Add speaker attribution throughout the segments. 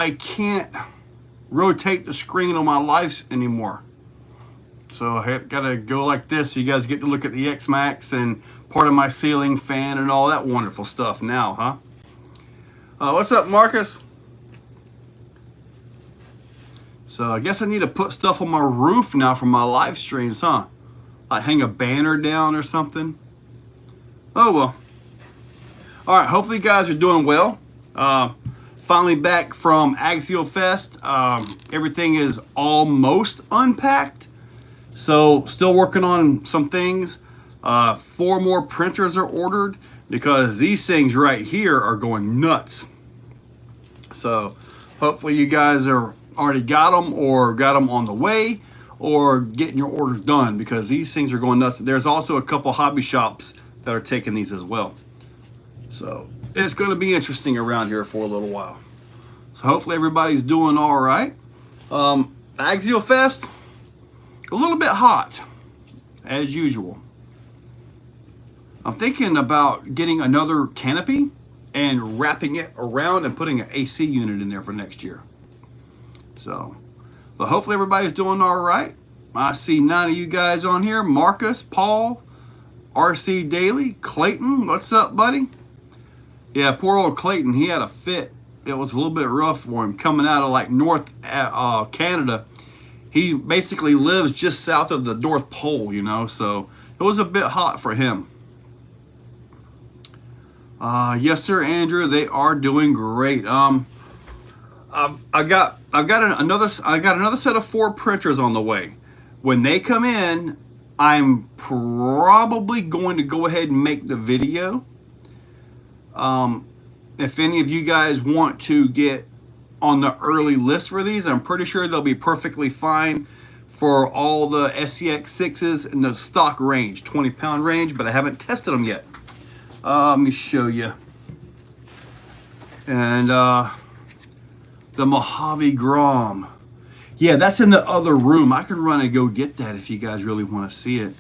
Speaker 1: I can't rotate the screen on my lives anymore. So I gotta go like this so you guys get to look at the X-Maxx and part of my ceiling fan and all that wonderful stuff now, huh? What's up, Marcus? So I guess I need to put stuff on my roof now for my live streams, huh? Like hang a banner down or something. Oh well. All right, hopefully you guys are doing well. Finally back from Axial Fest. Everything is almost unpacked. So still working on some things. 4 more printers are ordered because these things right here are going nuts. So hopefully you guys are already got them or got them on the way or getting your orders done because these things are going nuts. There's also a couple hobby shops that are taking these as well. So it's going to be interesting around here for a little while. So hopefully everybody's doing all right. Axial Fest, a little bit hot as usual. I'm thinking about getting another canopy and wrapping it around and putting an AC unit in there for next year. So, but hopefully everybody's doing all right. I see 9 of you guys on here. Marcus, Paul, RC Daily, Clayton, what's up, buddy? Yeah, poor old Clayton, he had a fit. It was a little bit rough for him coming out of like North Canada. He basically lives just south of the North Pole, you know, so it was a bit hot for him. Yes, sir, Andrew, they are doing great. I got another set of 4 printers on the way. When they come in, I'm probably going to go ahead and make the video. If any of you guys want to get on the early list for these, I'm pretty sure they'll be perfectly fine for all the SCX6s in the stock range, 20-pound range, but I haven't tested them yet. Let me show you. And the Mojave Grom. Yeah, that's in the other room. I can run and go get that if you guys really want to see it.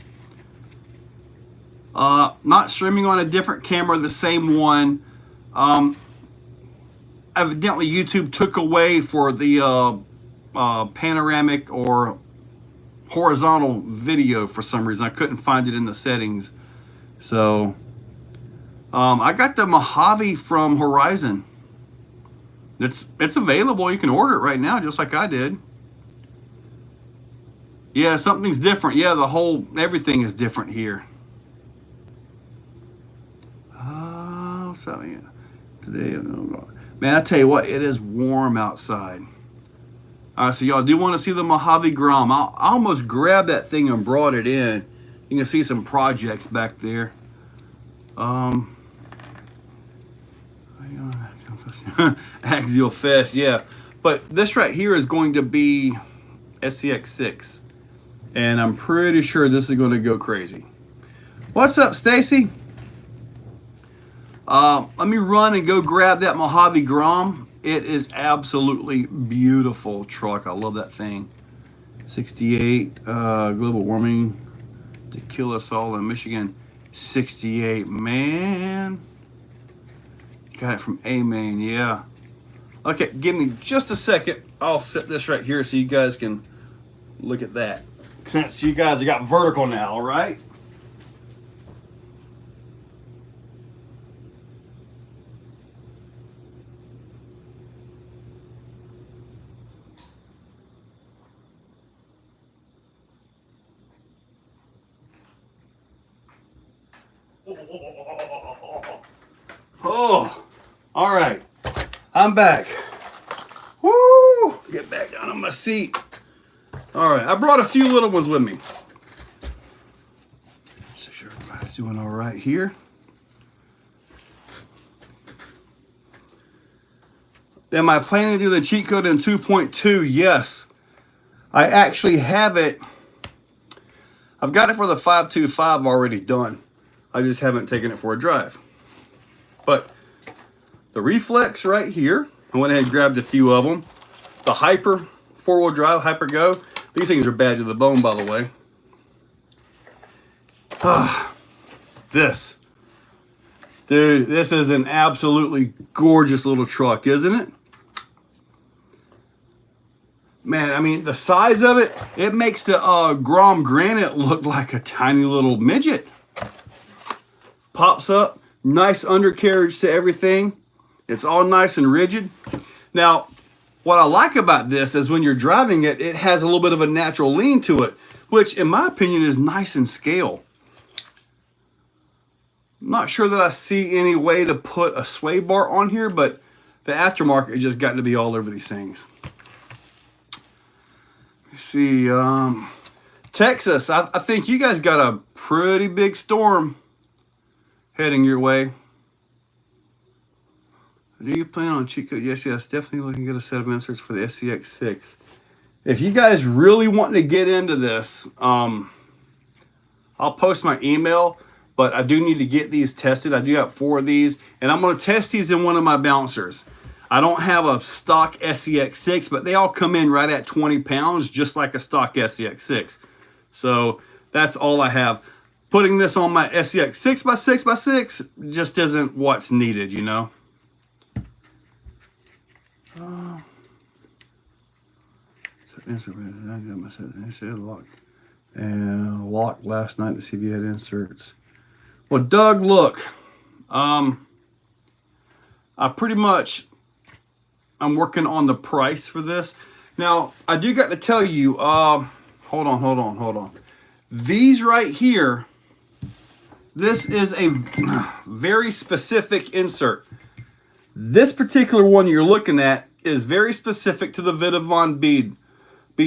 Speaker 1: Not streaming on a different camera, the same one. Evidently YouTube took away for the panoramic or horizontal video for some reason. I couldn't find it in the settings. So I got the Mojave from Horizon. It's available. You can order it right now just like I did. Yeah, something's different. Yeah, everything is different here. So yeah, today, man, I tell you what, it is warm outside. All right, so y'all do want to see the Mojave Grom. I almost grabbed that thing and brought it in. You can see some projects back there. Axial Fest, yeah. But this right here is going to be SCX6, and I'm pretty sure this is going to go crazy. What's up, Stacy? Let me run and go grab that Mojave Grom. It is absolutely beautiful truck. I love that thing. 68 global warming to kill us all in Michigan. 68, man. Got it from A-Main, yeah. Okay, give me just a second. I'll set this right here so you guys can look at that. Since you guys have got vertical now, all right? Oh, all right. I'm back. Woo! Get back down on my seat. All right, I brought a few little ones with me. So sure everybody's doing all right here. Am I planning to do the cheat code in 2.2? Yes. I actually have it. I've got it for the 525 already done. I just haven't taken it for a drive. But the Reflex right here, I went ahead and grabbed a few of them. The Hyper 4-wheel drive, Hyper Go. These things are bad to the bone, by the way. This. Dude, this is an absolutely gorgeous little truck, isn't it? Man, I mean, the size of it, it makes the Grom Granite look like a tiny little midget. Pops up, nice undercarriage to everything. It's all nice and rigid. Now, what I like about this is when you're driving it, it has a little bit of a natural lean to it, which in my opinion is nice and scale. I'm not sure that I see any way to put a sway bar on here, but the aftermarket just got to be all over these things. Let's see, Texas, I think you guys got a pretty big storm heading your way. Do you plan on cheat code? Yes, definitely looking to get a set of inserts for the SCX6. If you guys really want to get into this, I'll post my email, but I do need to get these tested. I do have 4 of these, and I'm going to test these in one of my bouncers. I don't have a stock SCX6, but they all come in right at 20 pounds, just like a stock SCX6. So that's all I have. Putting this on my SCX 6x6x6 just isn't what's needed, you know. I got my set locked and locked last night to see if you had inserts. Well, Doug, look, I pretty much I'm working on the price for this. Now, I do got to tell you, hold on. These right here, this is a very specific insert. This particular one you're looking at is very specific to the Vidavon bead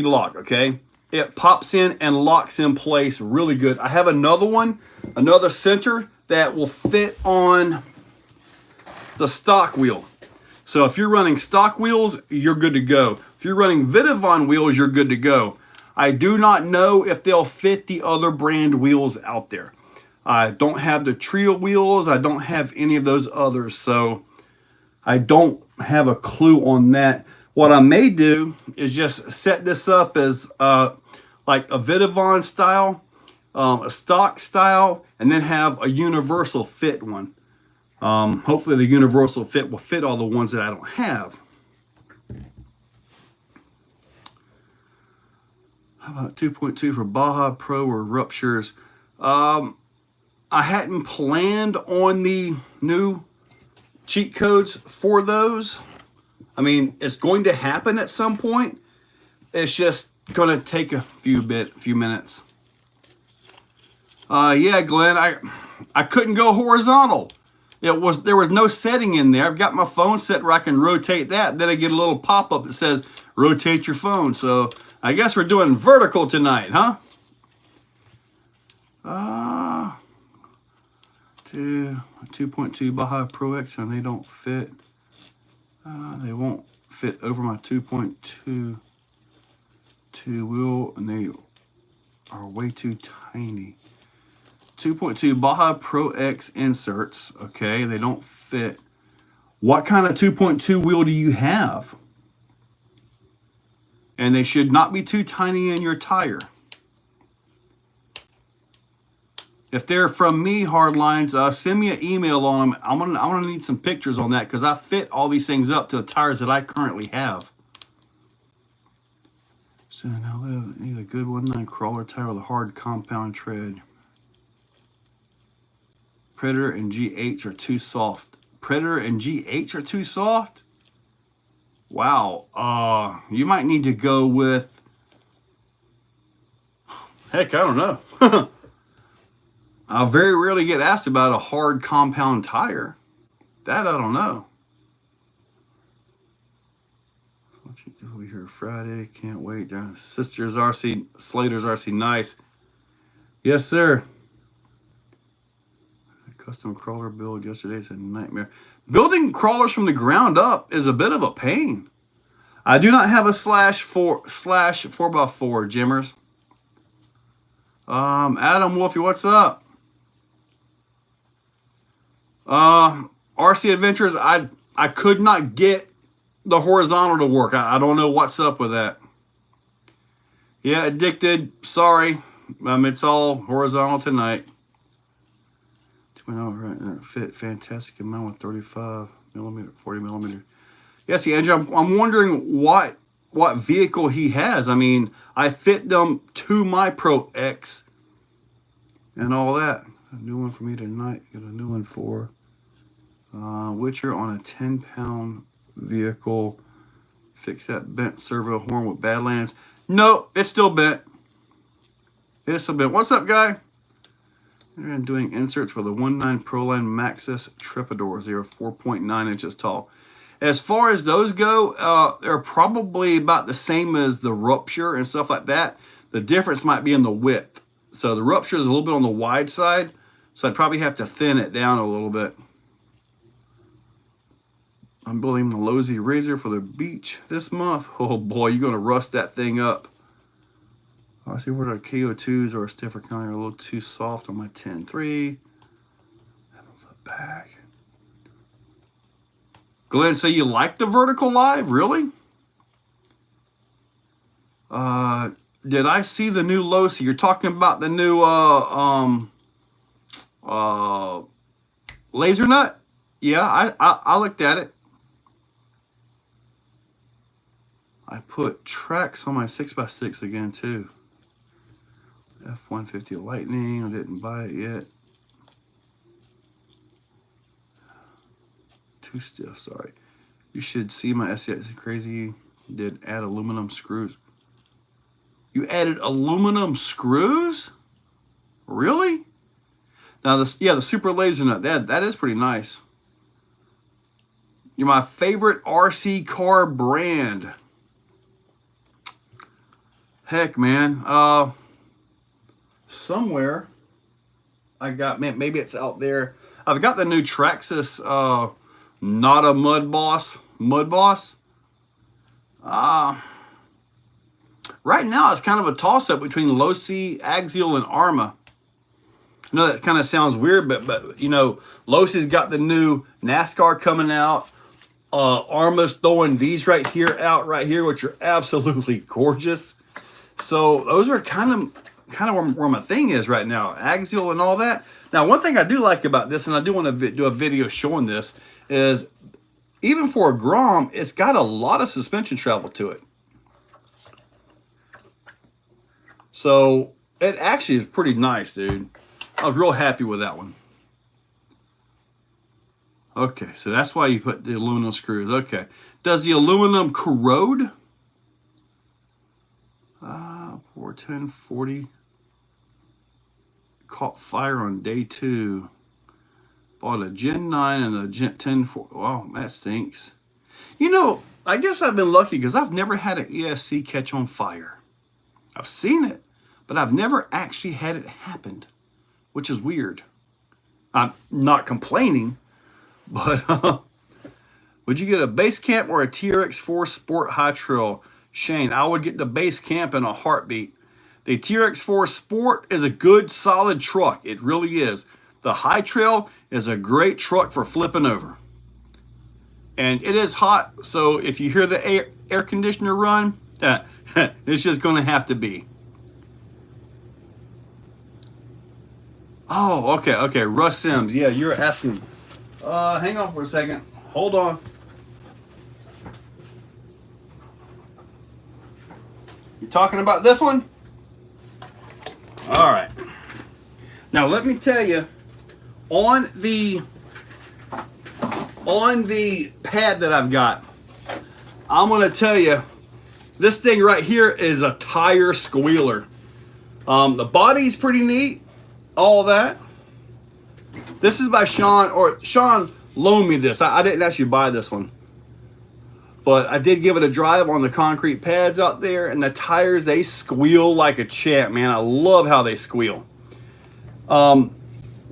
Speaker 1: lock, okay? It pops in and locks in place really good. I have another one, another center that will fit on the stock wheel. So if you're running stock wheels, you're good to go. If you're running Vidavon wheels, you're good to go. I do not know if they'll fit the other brand wheels out there. I don't have the Trio wheels. I don't have any of those others. So I don't have a clue on that. What I may do is just set this up as like a Vidavon style, a stock style, and then have a universal fit one. Hopefully the universal fit will fit all the ones that I don't have. How about 2.2 for Baja Pro or ruptures? I hadn't planned on the new cheat codes for those. I mean, it's going to happen at some point. It's just going to take a few minutes. Yeah, Glenn, I couldn't go horizontal. There was no setting in there. I've got my phone set where I can rotate that. Then I get a little pop-up that says, rotate your phone. So I guess we're doing vertical tonight, huh? 2.2 Baja Pro X, and they don't fit. They won't fit over my 2.2 wheel, and they are way too tiny. 2.2 Baja Pro X inserts, okay, they don't fit. What kind of 2.2 wheel do you have? And they should not be too tiny in your tire. If they're from me, Hardlines, send me an email on them. I'm gonna need some pictures on that because I fit all these things up to the tires that I currently have. So now I need a good 1.9 crawler tire with a hard compound tread. Predator and G8s are too soft. Predator and G8s are too soft? Wow. You might need to go with... Heck, I don't know. I very rarely get asked about a hard compound tire. That I don't know. We'll be here Friday. Can't wait. Sisters RC, Slater's RC, nice. Yes, sir. Custom crawler build yesterday. It's a nightmare. Building crawlers from the ground up is a bit of a pain. I do not have a slash 4x4 Jimmers. Adam Wolfie, what's up? RC Adventures, I could not get the horizontal to work. I don't know what's up with that. Yeah, Addicted, sorry. It's all horizontal tonight. Right, fit fantastic amount with 35 millimeter, 40 millimeter. Yes, Andrew, I'm wondering what what vehicle he has. I mean, I fit them to my Pro X and all that. A new one for me tonight. Got a new one for Witcher on a 10-pound vehicle. Fix that bent servo horn with Badlands. No, it's still bent. It's still bent. What's up, guy? They're doing inserts for the 1.9 Proline Maxxis Trepadors. They are 4.9 inches tall. As far as those go, they're probably about the same as the Rupture and stuff like that. The difference might be in the width. So the Rupture is a little bit on the wide side, so I'd probably have to thin it down a little bit. I'm building the Lozy Razor for the beach this month. Oh boy, you're going to rust that thing up. I see where the KO2s or stiffer kind are a little too soft on my 10.3. Back. Glenn, so you like the vertical live? Really? Did I see the new Losi? You're talking about the new laser nut? Yeah, I looked at it. I put Traxxas on my 6x6 again too. F-150 Lightning. I didn't buy it yet. Too stiff, sorry. You should see my SCX crazy. Did add aluminum screws. You added aluminum screws? Really? Now this, yeah, the super laser nut. That is pretty nice. You're my favorite RC car brand. Heck, man. Somewhere I got, man, maybe it's out there. I've got the new Traxxas not a Mud Boss. Right now it's kind of a toss-up between Losi, Axial, and Arma. I know that kind of sounds weird, but you know, Losi's got the new NASCAR coming out. Arma's throwing these right here, which are absolutely gorgeous. So those are kind of where my thing is right now, Axial and all that. Now, one thing I do like about this, and I do want to do a video showing this, is even for a Grom, it's got a lot of suspension travel to it. So it actually is pretty nice, dude. I was real happy with that one. Okay, so that's why you put the aluminum screws. Okay. Does the aluminum corrode? 41040. Caught fire on day 2. Bought a Gen 9 and a Gen 10. Wow, that stinks. You know, I guess I've been lucky because I've never had an ESC catch on fire. I've seen it, but I've never actually had it happen, which is weird. I'm not complaining, but would you get a base camp or a TRX4 Sport High Trail? Shane, I would get the base camp in a heartbeat. The TRX4 Sport is a good, solid truck. It really is. The High Trail is a great truck for flipping over. And it is hot, so if you hear the air conditioner run, it's just going to have to be. Oh, okay. Russ Sims. Yeah, you're asking. Hang on for a second. Hold on. You talking about this one? All right. Now let me tell you, on the pad that I've got, I'm gonna tell you, this thing right here is a tire squealer. The body's pretty neat, all that. This is by Sean, Sean loaned me this. I didn't actually buy this one, but I did give it a drive on the concrete pads out there, and the tires, they squeal like a champ, man. I love how they squeal.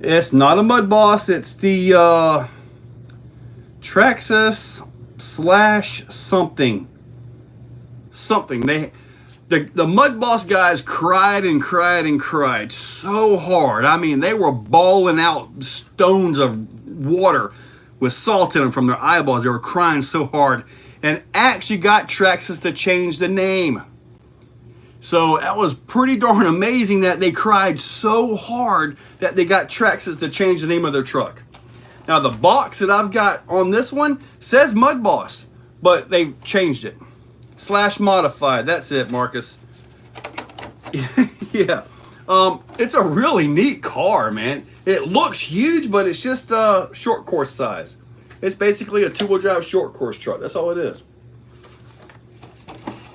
Speaker 1: It's not a Mud Boss. It's the Traxxas / something. The Mud Boss guys cried and cried and cried so hard. I mean, they were bawling out stones of water with salt in them from their eyeballs. They were crying so hard, and actually got Traxxas to change the name. So that was pretty darn amazing that they cried so hard that they got Traxxas to change the name of their truck. Now the box that I've got on this one says Mud Boss, but they've changed it. slash modified. That's it, Marcus. Yeah. It's a really neat car, man. It looks huge, but it's just short course size. It's basically a two-wheel drive short course truck. That's all it is.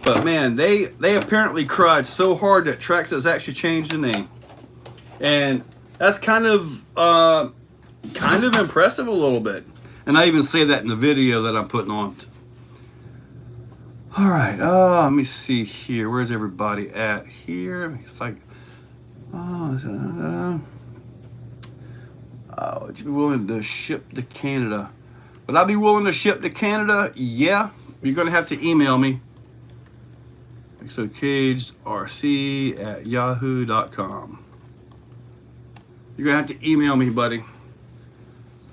Speaker 1: But man, they apparently cried so hard that Traxxas actually changed the name, and that's kind of impressive a little bit. And I even say that in the video that I'm putting on. All right, let me see here. Where's everybody at here? If I, would you be willing to ship to Canada? Would I be willing to ship to Canada? Yeah. You're gonna have to email me. Exocaged RC at yahoo.com. You're gonna have to email me, buddy.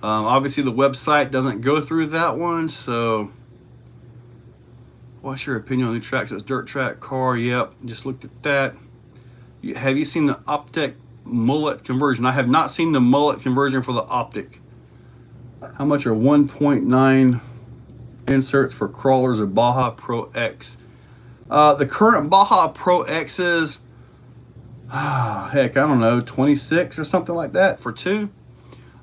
Speaker 1: Obviously the website doesn't go through that one, so what's your opinion on the Traxxas dirt track car? Yep, just looked at that. Have you seen the Optic mullet conversion? I have not seen the mullet conversion for the Optic. How much are 1.9 inserts for crawlers or Baja Pro X? The current Baja Pro X's, heck, I don't know, 26 or something like that for two.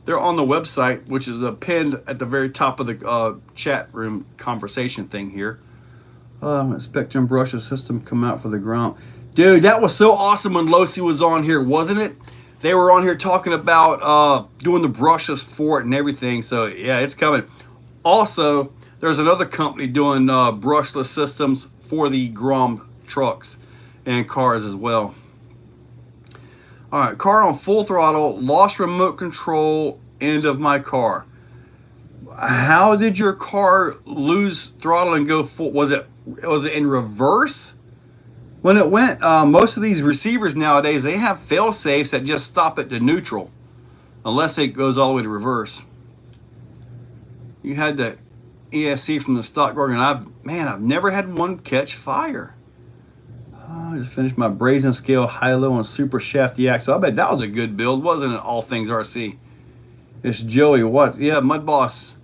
Speaker 1: They're on the website, which is pinned at the very top of the chat room conversation thing here. Spectrum brushes system come out for the Grom. Dude, that was so awesome when Losi was on here, wasn't it? They were on here talking about doing the brushes for it and everything. So yeah, it's coming. Also, there's another company doing brushless systems for the Grom trucks and cars as well. All right, car on full throttle, lost remote control, end of my car. How did your car lose throttle and go full? Was it in reverse when it went? Most of these receivers nowadays, they have fail safes that just stop it to neutral, unless it goes all the way to reverse. You had the ESC from the stock organ. I've never had one catch fire. I just finished my brazen scale high-low and super shafty axle. I bet that was a good build, wasn't it? All things RC. It's Joey. What? Yeah, Mud Boss.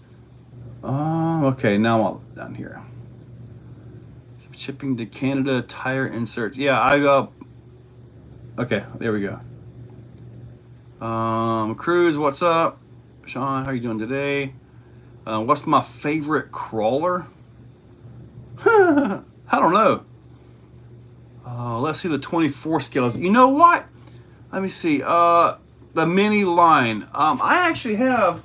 Speaker 1: Okay, now I'm all down here. Shipping to Canada tire inserts. Yeah, okay, there we go. Cruz, what's up? Sean, how you doing today? What's my favorite crawler? I don't know. Let's see the 24 scales. You know what? Let me see. The mini line. I actually have.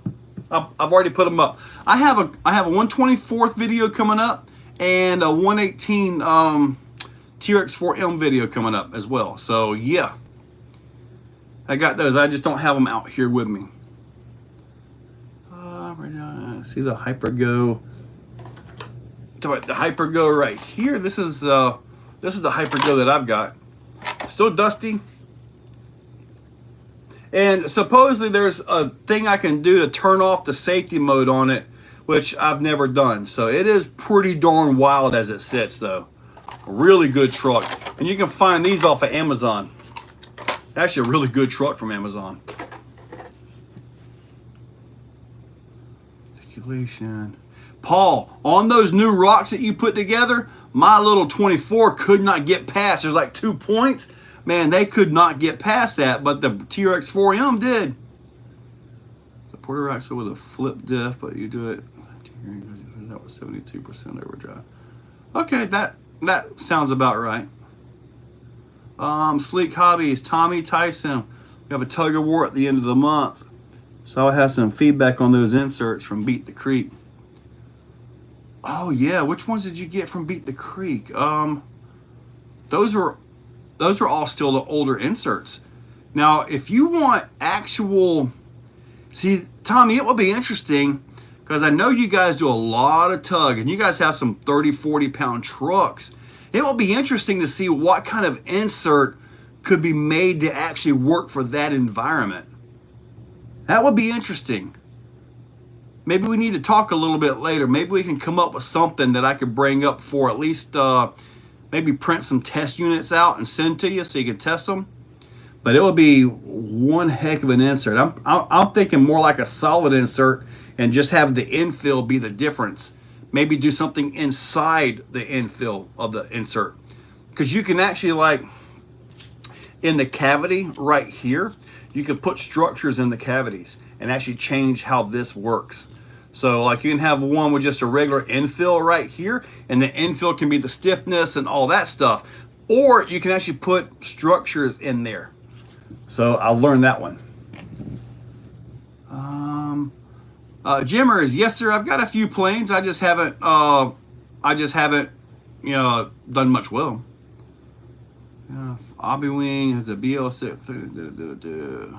Speaker 1: I've already put them up. I have a 1/24th video coming up and a 1/18 TRX4M video coming up as well. So yeah, I got those. I just don't have them out here with me. See the Hypergo. The Hypergo right here. This is the Hypergo that I've got. Still dusty. And supposedly there's a thing I can do to turn off the safety mode on it, which I've never done. So it is pretty darn wild as it sits though. A really good truck. And you can find these off of Amazon. Actually a really good truck from Amazon. Articulation. Paul, on those new rocks that you put together, my little 24 could not get past. There's like 2 points. Man, they could not get past that, but the TRX4M did. The quarter axle with a flip diff, but you do it. That was 72% overdrive. Okay, that sounds about right. Sleek Hobbies, Tommy Tyson. We have a tug of war at the end of the month. So I'll have some feedback on those inserts from Beat the Creek. Oh yeah, which ones did you get from Beat the Creek? Those are all still the older inserts. Now, if you want actual, see, Tommy, it will be interesting because I know you guys do a lot of tug and you guys have some 30, 40 pound trucks. It will be interesting to see what kind of insert could be made to actually work for that environment. That would be interesting. Maybe we need to talk a little bit later. Maybe we can come up with something that I could bring up for at least maybe print some test units out and send to you so you can test them. But it would be one heck of an insert. I'm thinking more like a solid insert and just have the infill be the difference maybe do something inside the infill of the insert. Because you can actually, like, in the cavity right here, you can put structures in the cavities and actually change how this works. So like you can have one with just a regular infill right here, and the infill can be the stiffness and all that stuff. Or you can actually put structures in there. So I learned that one. Jimmers, yes sir, I've got a few planes. I just haven't you know, done much with them. Hobby Wing has a BL6.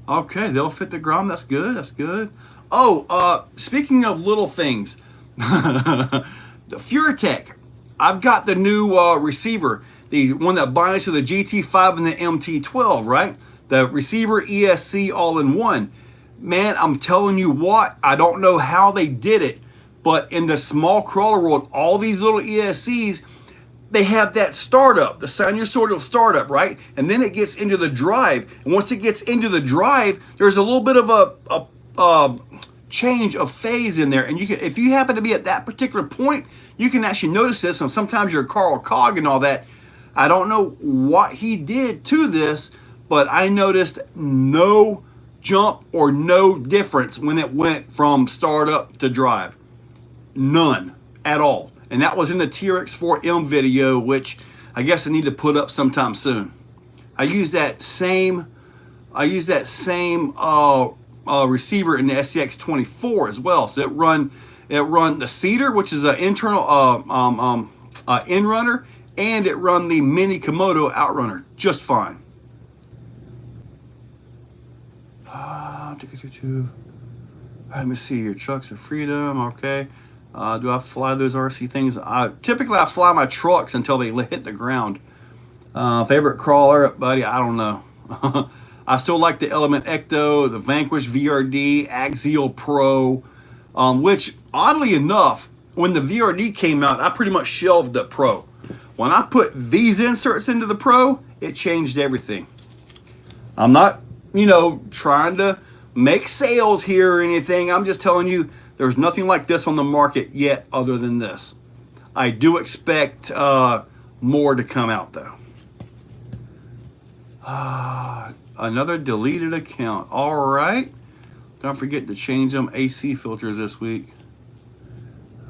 Speaker 1: Okay, they'll fit the Grom. That's good. That's good. Oh, speaking of little things, the Furatech. I've got the new receiver, the one that binds to the GT5 and the MT12, right? The receiver ESC all-in-one. Man, I'm telling you what, I don't know how they did it, but in the small crawler world, all these little ESCs, they have that startup, the sinusoidal startup, right? And then it gets into the drive. And once it gets into the drive, there's a little bit of a change of phase in there. And you can, if you happen to be at that particular point, you can actually notice this. And sometimes you're Carl Cog and all that. I don't know what he did to this, but I noticed no jump or no difference when it went from startup to drive. None at all. And that was in the TRX4M video, which I guess I need to put up sometime soon. I use that same receiver in the SCX24 as well. So it run the Cedar, which is an internal in runner, and it run the Mini Komodo outrunner just fine. Let me see your Trucks of Freedom. Okay. Do I fly those RC things? Typically I fly my trucks until they hit the ground. Favorite crawler, buddy? I don't know. I still like the Element Ecto, the Vanquish VRD, Axial Pro, which oddly enough, when the VRD came out, I pretty much shelved the Pro. When I put these inserts into the Pro, it changed everything. I'm not, you know, trying to make sales here or anything. I'm just telling you, there's nothing like this on the market yet other than this. I do expect more to come out though. Another deleted account. All right. Don't forget to change them AC filters this week.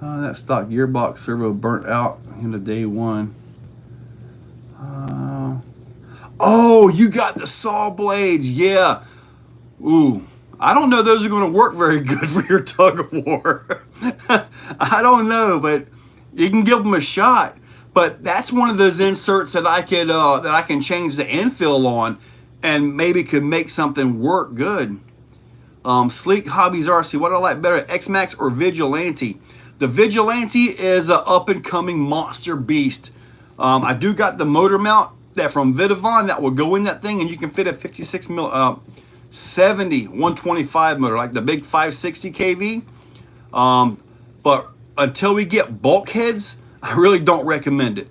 Speaker 1: That stock gearbox servo burnt out into day one. Oh, you got the saw blades. Yeah. Ooh. I don't know those are going to work very good for your tug of war. I don't know, but you can give them a shot. But that's one of those inserts that I can change the infill on, and maybe could make something work good. Sleek Hobbies RC. What do I like better, X-Maxx or Vigilante? The Vigilante is an up and coming monster beast. I do got the motor mount that from Vidavon that will go in that thing, and you can fit a 56 mil. 70 125 motor, like the big 560 kV. But until we get bulkheads, I really don't recommend it.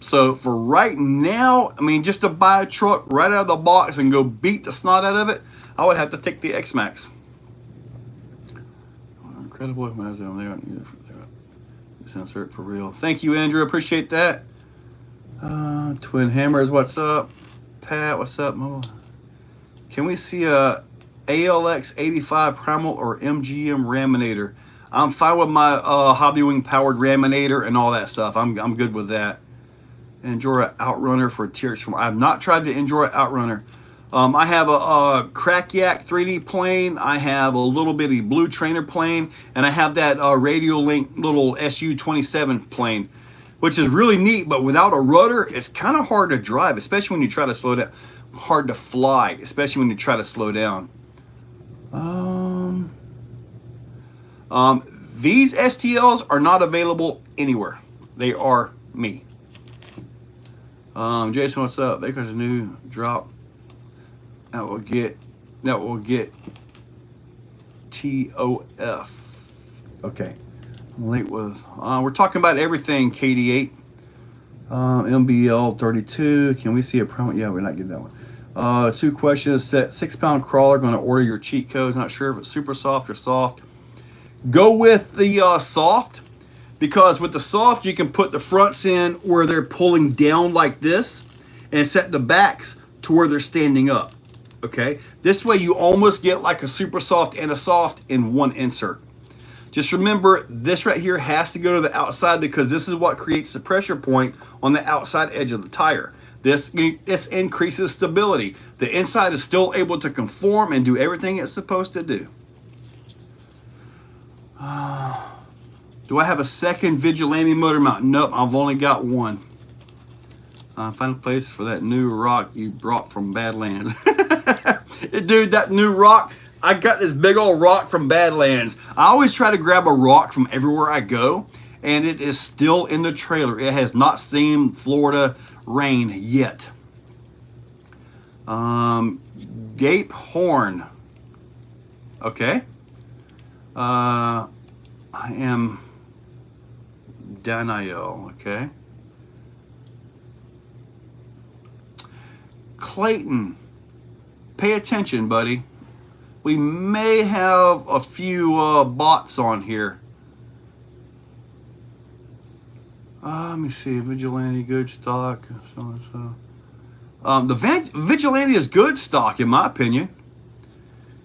Speaker 1: So for right now, I mean, just to buy a truck right out of the box and go beat the snot out of it, I would have to take the X-Maxx. Incredible. This insert for real. Thank you, Andrew. Appreciate that. Twin Hammers, what's up? Pat, what's up, Mo? Can we see a ALX 85 Primal or MGM Raminator? I'm fine with my Hobby Wing powered Raminator and all that stuff. I'm good with that. Endura Outrunner for TRX. I have not tried the Endura Outrunner. I have a Crack Yak 3D plane. I have a little bitty Blue Trainer plane, and I have that Radio Link little SU-27 plane, which is really neat, but without a rudder, it's kind of hard to drive, especially when you try to slow down. Hard to fly, especially when you try to slow down. These STLs are not available anywhere. They are me. Jason, what's up? Baker's new drop that will get TOF. Okay. Late with we're talking about everything. KD8 MBL 32. Can we see a promo? Yeah, we're not getting that one. Two questions set. 6-pound crawler. Going to order your cheat codes. Not sure if it's super soft or soft. Go with the soft, because with the soft you can put the fronts in where they're pulling down like this, and set the backs to where they're standing up. Okay, this way you almost get like a super soft and a soft in one insert. Just remember, this right here has to go to the outside, because this is what creates the pressure point on the outside edge of the tire. This increases stability. The inside is still able to conform and do everything it's supposed to do. Do I have a second Vigilante motor mount? Nope, I've only got one. Find a place for that new rock you brought from Badlands. Dude, that new rock, I got this big old rock from Badlands. I always try to grab a rock from everywhere I go, and it is still in the trailer. It has not seen Florida rain yet. Gape horn. Okay. I am Daniel. Okay. Clayton, pay attention, buddy. We may have a few bots on here. Let me see. Vigilante, good stock. So. The Vigilante is good stock, in my opinion.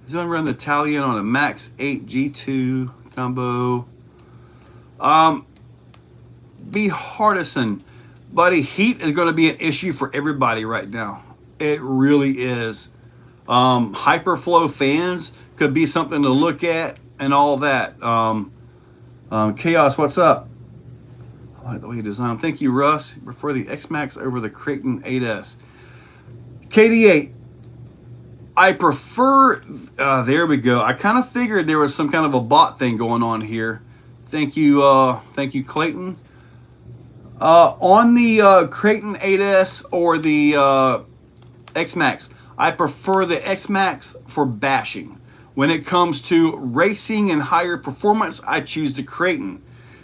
Speaker 1: He's going to run the Italian on a Max 8 G2 combo. Be Hardison. Buddy, heat is going to be an issue for everybody right now. It really is. Hyperflow fans could be something to look at and all that. Chaos, what's up? I like the way you design. Thank you, Russ. Prefer the X-Maxx over the Creighton 8S. KD8. I prefer, there we go. I kind of figured there was some kind of a bot thing going on here. Thank you, Clayton. On the Creighton 8S or the X-Maxx, I prefer the X-Maxx for bashing. When it comes to racing and higher performance, I choose the Creighton.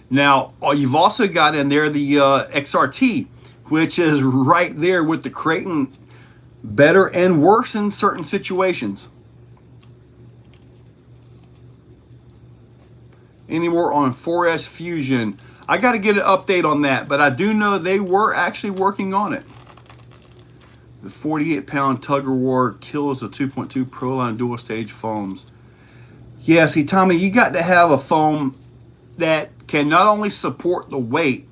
Speaker 1: Now, you've also got in there the XRT, which is right there with the Creighton, better and worse in certain situations. Any more on 4S Fusion? I got to get an update on that, but I do know they were actually working on it. The 48-pound tug of war kills the 2.2 Proline dual stage foams. Yeah, see, Tommy, you got to have a foam that can not only support the weight,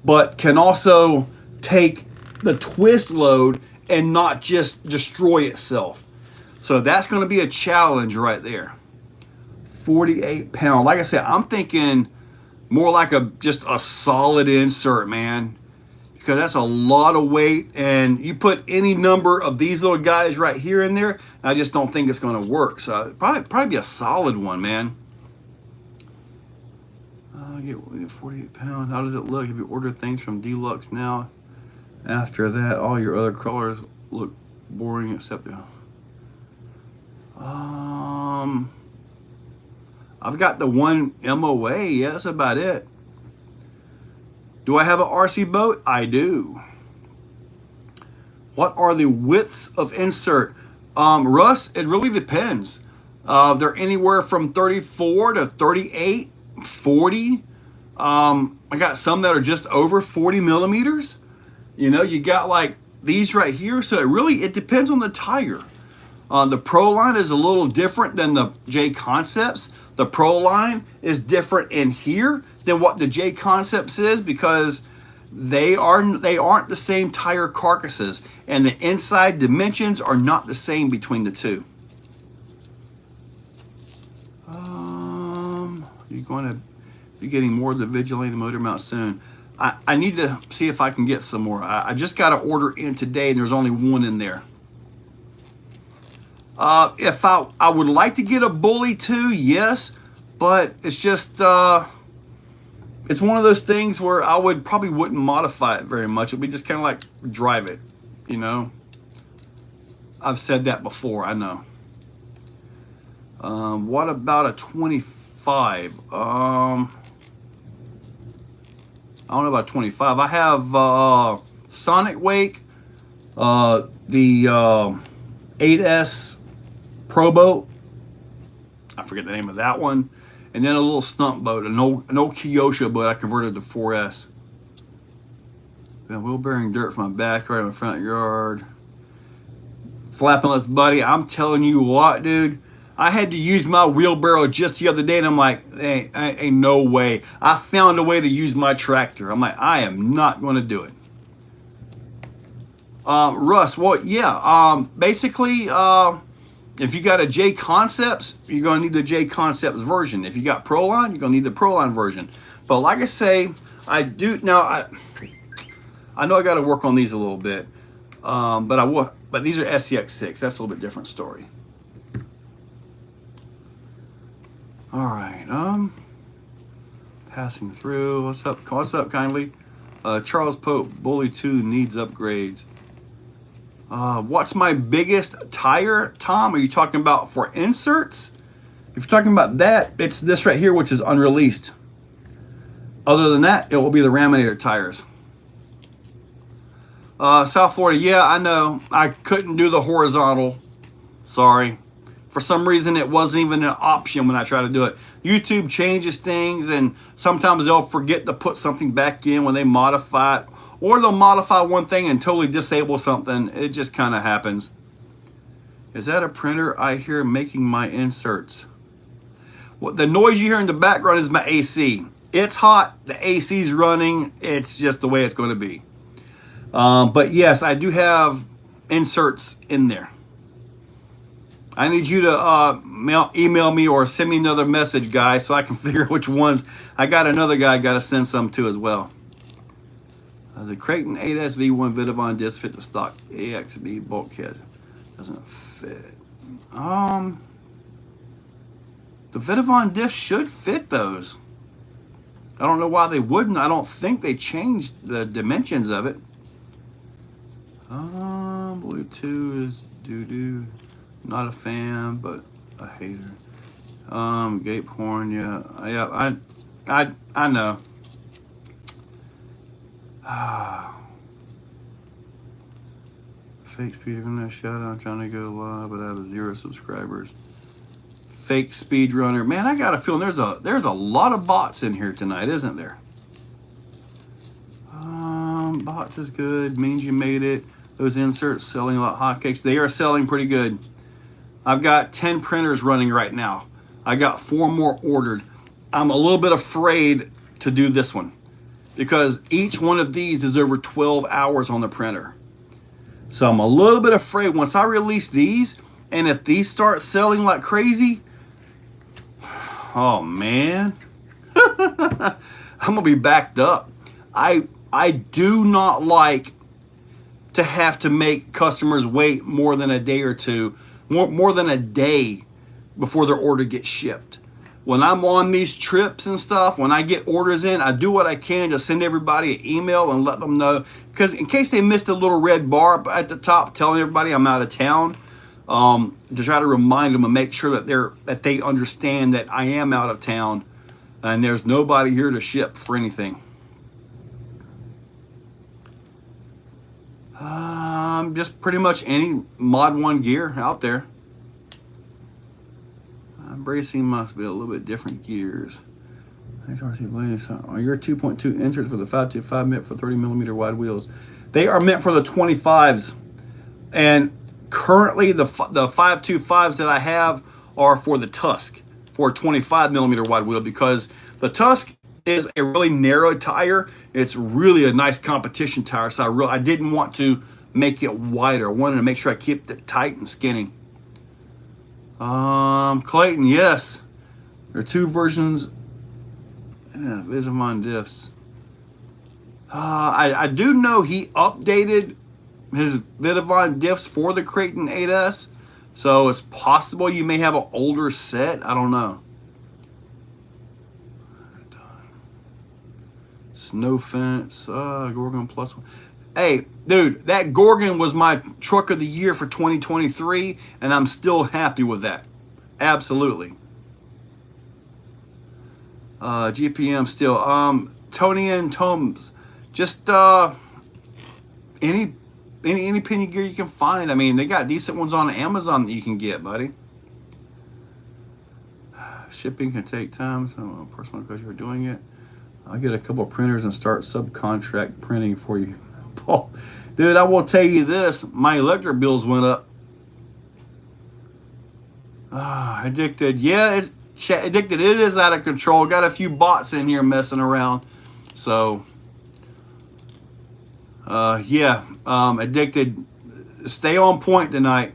Speaker 1: but can also take the twist load and not just destroy itself. So that's going to be a challenge right there. 48-pound. Like I said, I'm thinking more like just a solid insert, man, because that's a lot of weight, and you put any number of these little guys right here in there, I just don't think it's going to work. So probably be a solid one, man. Get 48-pound. How does it look? Have you ordered things from Deluxe now? After that, all your other crawlers look boring except the. I've got the one MOA. Yeah, that's about it. Do I have an RC boat? I do. What are the widths of insert? Russ, it really depends. They're anywhere from 34 to 38, 40. I got some that are just over 40 millimeters. You know, you got like these right here. So it depends on the tire. The Proline is a little different than the J Concepts. The Proline is different in here than what the J Concepts is, because they aren't the same tire carcasses, and the inside dimensions are not the same between the two. You're going to be getting more of the Vigilante motor mount soon. I need to see if I can get some more. I just got to order in today, and there's only one in there. If I would like to get a Bully too, yes, but it's just it's one of those things where I probably wouldn't modify it very much. It'd be just kind of like drive it, you know. I've said that before, I know. What about a 25? I don't know about 25. I have Sonic Wake, The 8S Pro boat. I forget the name of that one. And then a little stump boat, an old Kyosho boat I converted to 4S. Been wheel bearing dirt from my backyard in my front yard. Flappingless buddy, I'm telling you what, dude. I had to use my wheelbarrow just the other day, and I'm like, hey, ain't no way. I found a way to use my tractor. I'm like, I am not going to do it. Russ, well, yeah. Basically, if you got a J Concepts, you're going to need the J Concepts version. If you got Proline, you're going to need the Proline version. But like I say, I do now. I know I got to work on these a little bit, but these are SCX6. That's a little bit different story. All right. Passing through. What's up? What's up, kindly? Charles Pope, Bully 2 needs upgrades. What's my biggest tire, Tom? Are you talking about for inserts? If you're talking about that, it's this right here, which is unreleased. Other than that, it will be the Raminator tires. South Florida, yeah, I know. I couldn't do the horizontal. Sorry. For some reason, it wasn't even an option when I tried to do it. YouTube changes things, and sometimes they'll forget to put something back in when they modify it. Or they'll modify one thing and totally disable something. It just kind of happens. Is that a printer I hear making my inserts? Well, the noise you hear in the background is my AC. It's hot. The AC's running. It's just the way it's going to be. But yes, I do have inserts in there. I need you to email me or send me another message, guys, so I can figure out which ones. I got another guy I got to send some to as well. The Creighton 8S V1 Vidavon disc fit the stock AXB bulkhead. Doesn't fit. The Vidavon disc should fit those. I don't know why they wouldn't. I don't think they changed the dimensions of it. Bluetooth is doo-doo. Not a fan, but a hater. Gape horn, yeah, I know. Fake speedrunner, shout out, I'm trying to go live, but I have 0 subscribers. Fake speedrunner, man, I got a feeling there's a lot of bots in here tonight, isn't there? Bots is good, means you made it. Those inserts selling like hotcakes. They are selling pretty good. I've got 10 printers running right now. I got 4 more ordered. I'm a little bit afraid to do this one because each one of these is over 12 hours on the printer. So I'm a little bit afraid once I release these, and if these start selling like crazy, oh man, I'm gonna be backed up. I do not like to have to make customers wait more than a day or two, more than a day before their order gets shipped. When I'm on these trips and stuff, when I get orders in, I do what I can to send everybody an email and let them know, because in case they missed a little red bar at the top telling everybody I'm out of town, to try to remind them and make sure that they understand that I am out of town and there's nobody here to ship for anything. Just pretty much any Mod 1 gear out there. Bracing must be a little bit different gears. RC blades. Your 2.2 inserts for the 525 meant for 30 millimeter wide wheels. They are meant for the 25s. And currently the 525s that I have are for the Tusk, for a 25 millimeter wide wheel, because the Tusk is a really narrow tire. It's really a nice competition tire. So I didn't want to make it wider. I wanted to make sure I kept it tight and skinny. Clayton, yes. There are 2 versions. Yeah, Vidavon diffs. I do know he updated his Vidavon diffs for the Creighton 8S. So it's possible you may have an older set. I don't know. Snow fence. Gorgon plus 1. Hey, dude, that Gorgon was my truck of the year for 2023, and I'm still happy with that. Absolutely. GPM still. Tony and Tomes, just any any pinion gear you can find. I mean, they got decent ones on Amazon that you can get, buddy. Shipping can take time, so personal because you're doing it. I'll get a couple of printers and start subcontract printing for you, Paul. Dude, I will tell you this, my electric bills went up. Addicted. Yeah, it's Addicted. It is out of control. Got a few bots in here messing around. So, yeah, Addicted. Stay on point tonight.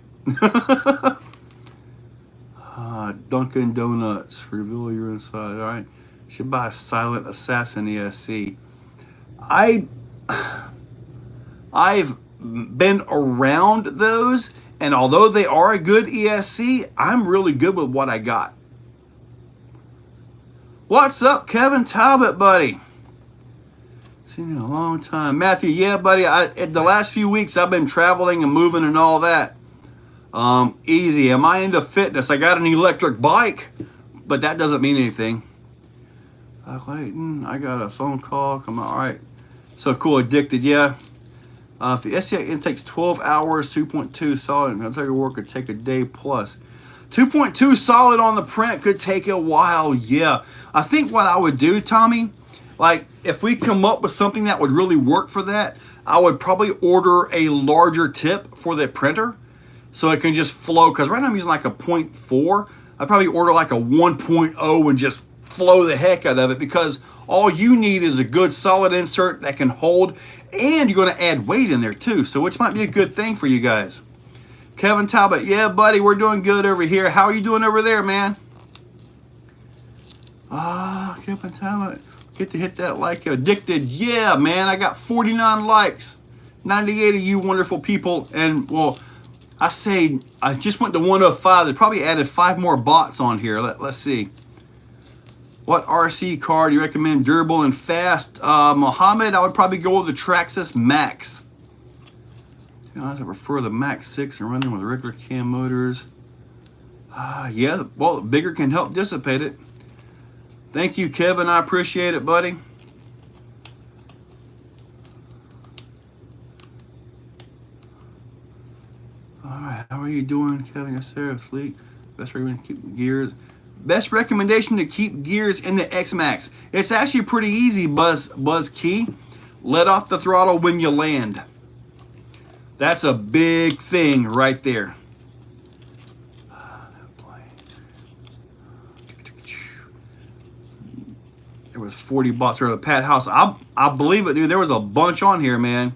Speaker 1: Dunkin' Donuts. Reveal your inside. All right. Should buy a Silent Assassin ESC. I've been around those, and although they are a good ESC, I'm really good with what I got. What's up, Kevin Talbot, buddy? Seen you in a long time. Matthew, yeah, buddy. The last few weeks I've been traveling and moving and all that. Easy. Am I into fitness? I got an electric bike, but that doesn't mean anything. Clayton, I got a phone call. Come on. All right. So cool. Addicted. Yeah. If the SCI intake's 12 hours, 2.2 solid, I'll tell you work could take a day plus. 2.2 solid on the print could take a while. Yeah. I think what I would do, Tommy, like if we come up with something that would really work for that, I would probably order a larger tip for the printer so it can just flow. Because right now I'm using like a 0.4. I'd probably order like a 1.0 and just flow the heck out of it, because all you need is a good solid insert that can hold, and you're going to add weight in there too, so which might be a good thing for you guys. Kevin Talbot, yeah, buddy, we're doing good over here. How are you doing over there, man? Kevin Talbot, get to hit that like. Addicted, yeah, man, I got 49 likes. 98 of you wonderful people, and well, I say I just went to 105. They probably added 5 more bots on here. Let's see. What RC car do you recommend, durable and fast? Mohammed, I would probably go with the Traxxas Max. To be honest, I prefer the Max 6 and run them with regular cam motors. Yeah, well, bigger can help dissipate it. Thank you, Kevin. I appreciate it, buddy. All right, how are you doing, Kevin? Yes, sir. Sleek. Best recommendation to keep gears. Best recommendation to keep gears in the X-Maxx. It's actually pretty easy, Buzz Key. Let off the throttle when you land. That's a big thing right there. There was 40 bots for the Pat House. I believe it, dude. There was a bunch on here, man.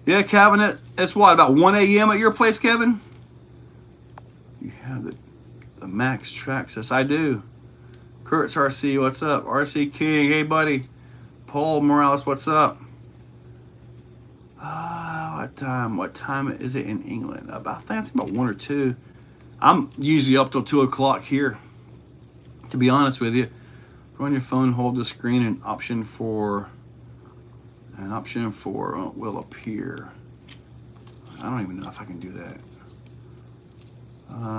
Speaker 1: Yeah, Kevin, it's what, about 1 a.m. at your place, Kevin? You have the Max Traxxas. I do. Kurtz RC, what's up? RC King, hey, buddy. Paul Morales, what's up? What time is it in England? I think about 1 or 2. I'm usually up till 2 o'clock here, to be honest with you. Go on your phone, hold the screen, an option for will appear. I don't even know if I can do that.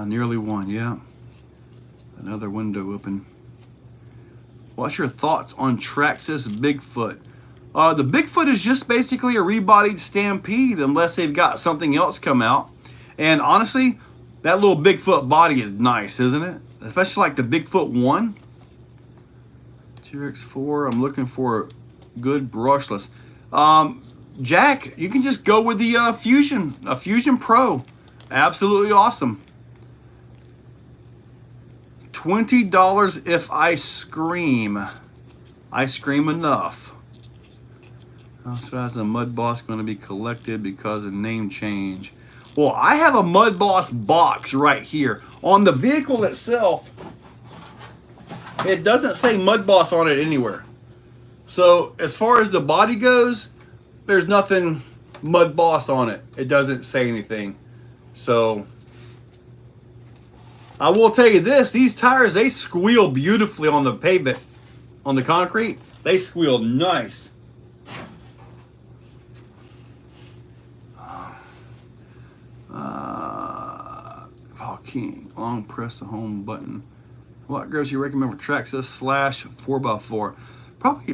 Speaker 1: Nearly 1, yeah. Another window open. What's your thoughts on Traxxas Bigfoot? The Bigfoot is just basically a rebodied Stampede unless they've got something else come out. And honestly, that little Bigfoot body is nice, isn't it? Especially like the Bigfoot 1. TRX4, I'm looking for good brushless. Jack, you can just go with the Fusion Pro. Absolutely awesome. $20 if I scream. I scream enough. Also, has a Mud Boss going to be collected because of name change? Well, I have a Mud Boss box right here. On the vehicle itself, it doesn't say Mud Boss on it anywhere. So as far as the body goes, there's nothing Mud Boss on it. It doesn't say anything. So I will tell you this, these tires, they squeal beautifully on the pavement, on the concrete. They squeal nice. King, long press the home button. What girls you recommend for Traxxas / 4x4?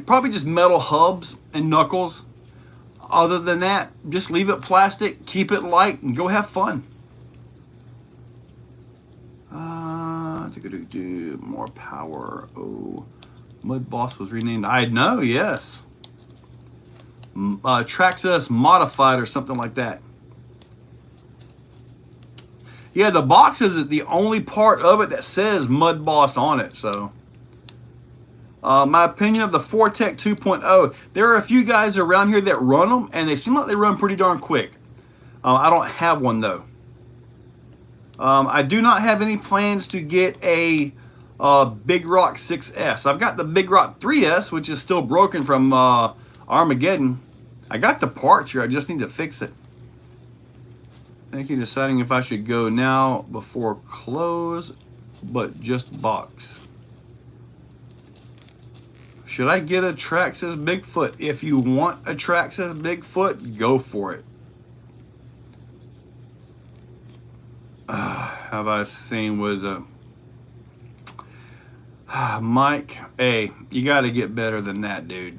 Speaker 1: Probably just metal hubs and knuckles. Other than that, just leave it plastic, keep it light, and go have fun. More power. Oh, Mud Boss was renamed. I know, yes. Traxxas Modified or something like that. Yeah, the box is the only part of it that says Mud Boss on it. So, my opinion of the Fortec 2.0, there are a few guys around here that run them, and they seem like they run pretty darn quick. I don't have one, though. I do not have any plans to get a Big Rock 6S. I've got the Big Rock 3S, which is still broken from Armageddon. I got the parts here. I just need to fix it. Thank you. Deciding if I should go now before close, but just box. Should I get a Traxxas Bigfoot? If you want a Traxxas Bigfoot, go for it. Have I seen with Mike? Hey, you got to get better than that, dude.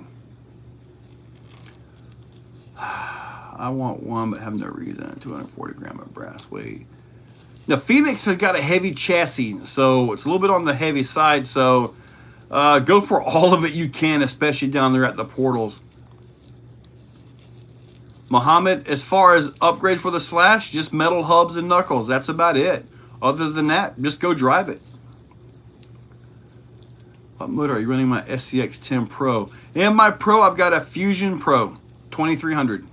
Speaker 1: I want one, but have no reason. 240 gram of brass weight. The Phoenix has got a heavy chassis, so it's a little bit on the heavy side. So go for all of it you can, especially down there at the portals. Muhammad, as far as upgrades for the Slash, just metal hubs and knuckles. That's about it. Other than that, just go drive it. What motor are you running? My SCX 10 Pro. And my Pro, I've got a Fusion Pro 2300.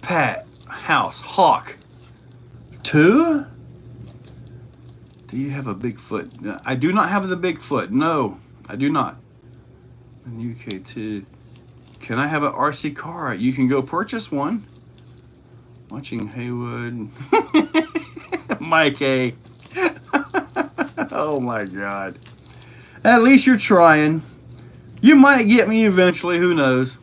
Speaker 1: Pat, House, Hawk. 2? Do you have a Bigfoot? I do not have the Bigfoot. No, I do not. In UK 2. Can I have an RC car? You can go purchase one. Watching Haywood. Mike A. Oh my God. At least you're trying. You might get me eventually. Who knows?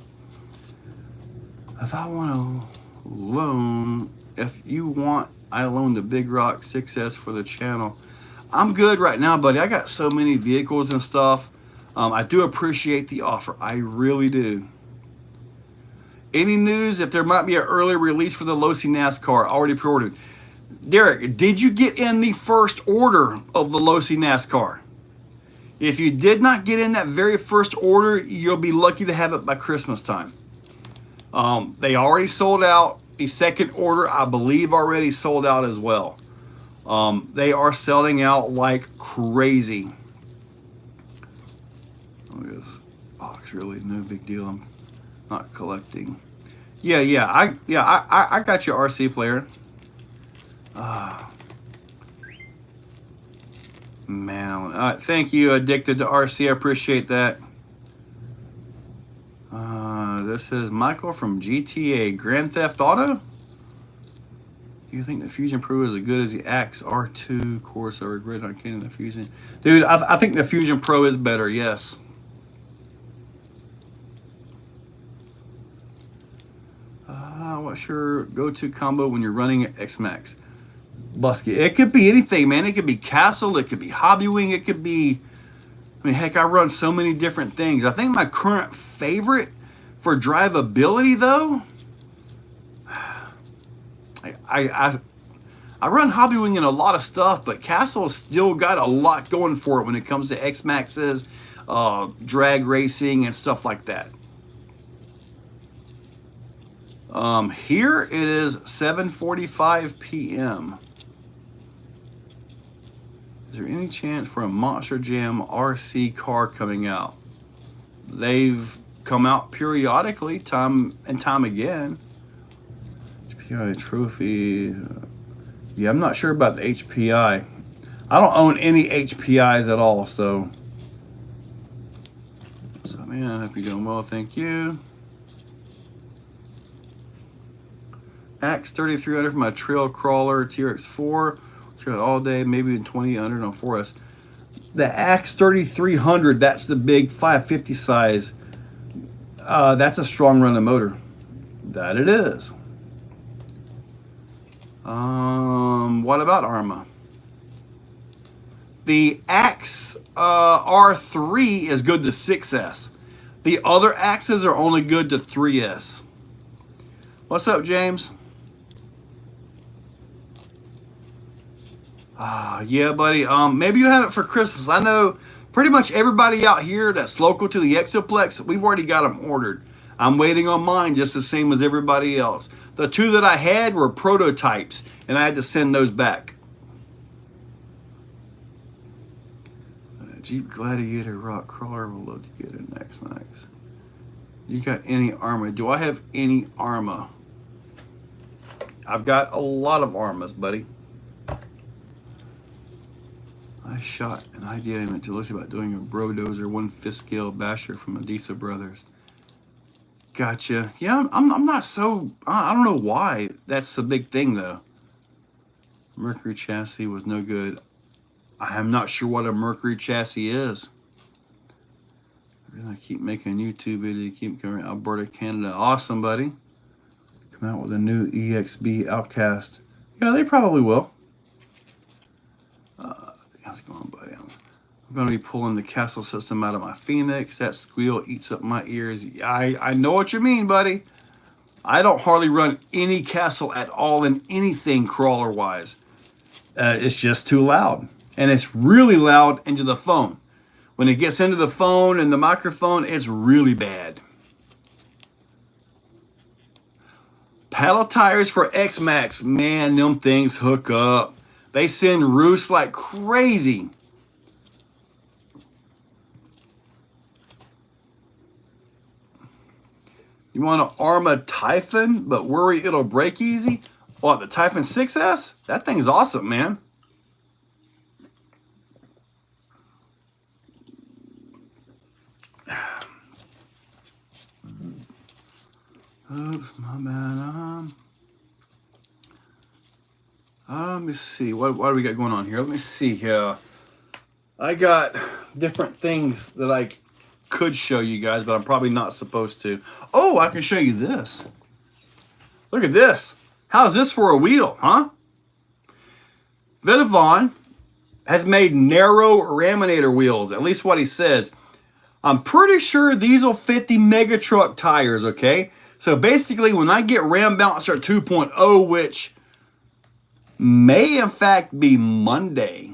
Speaker 1: If I want to loan, if you want, I loan the Big Rock 6S for the channel. I'm good right now, buddy. I got so many vehicles and stuff. I do appreciate the offer. I really do. Any news if there might be an early release for the Losi NASCAR? Already pre-ordered. Derek, did you get in the first order of the Losi NASCAR? If you did not get in that very first order, you'll be lucky to have it by Christmas time. They already sold out. The second order, I believe, already sold out as well. They are selling out like crazy. Oh, this box really no big deal. I'm not collecting. I got your RC player. Man, thank you, Addicted to RC. I appreciate that. This is Michael from GTA Grand Theft Auto. Do you think the Fusion Pro is as good as the Axe R2? Of course, I regret not getting the Fusion. Dude, I think the Fusion Pro is better, yes. What's your go-to combo when you're running X-Maxx? Busky. It could be anything, man. It could be Castle. It could be Hobby Wing. It could be... I mean, heck, I run so many different things. I think my current favorite for drivability, though... I run Hobby Wing in a lot of stuff, but Castle has still got a lot going for it when it comes to X-Maxxes, drag racing, and stuff like that. Here it is 7:45 p.m. Is there any chance for a Monster Jam RC car coming out? They've come out periodically, time and time again. HPI trophy. Yeah, I'm not sure about the HPI. I don't own any HPIs at all, so. So, man, I hope you're doing well. Thank you. Axe 3300 for my trail crawler TRX4. Trail all day, maybe in 2000 on 4S. The Axe 3300, that's the big 550 size. That's a strong running motor. That it is. What about Arma? The Axe R3 is good to 6S. The other axes are only good to 3S. What's up, James? Yeah, buddy. Maybe you have it for Christmas. I know pretty much everybody out here that's local to the Exoplex, we've already got them ordered. I'm waiting on mine just the same as everybody else. The two that I had were prototypes, and I had to send those back. Jeep Gladiator Rock Crawler will load to get an X-Maxx. You got any Arma? Do I have any Arma? I've got a lot of Armas, buddy. I shot an idea image to Lucy about doing a Brodozer 1/5 scale basher from Adisa Brothers. Gotcha. Yeah, I'm not so, I don't know why. That's the big thing, though. Mercury chassis was no good. I'm not sure what a Mercury chassis is. I keep making YouTube videos, keep going. Alberta, Canada. Awesome, buddy. Come out with a new EXB Outcast. Yeah, they probably will. How's it going, buddy? I'm going to be pulling the Castle system out of my Phoenix. That squeal eats up my ears. I know what you mean, buddy. I don't hardly run any Castle at all in anything crawler-wise. It's just too loud. And it's really loud into the phone. When it gets into the phone and the microphone, it's really bad. Paddle tires for X-Maxx. Man, them things hook up. They send roosts like crazy. You want an Arma Typhon, but worry it'll break easy? What, the Typhon 6S? That thing's awesome, man. Oops, my bad. Let me see. What do we got going on here? Let me see here. I got different things that I could show you guys, but I'm probably not supposed to. Oh, I can show you this. Look at this. How's this for a wheel, huh? Vidavon has made narrow raminator wheels, at least what he says. I'm pretty sure these will fit the mega truck tires, okay? So basically, when I get Ram Bouncer 2.0, which may in fact be Monday.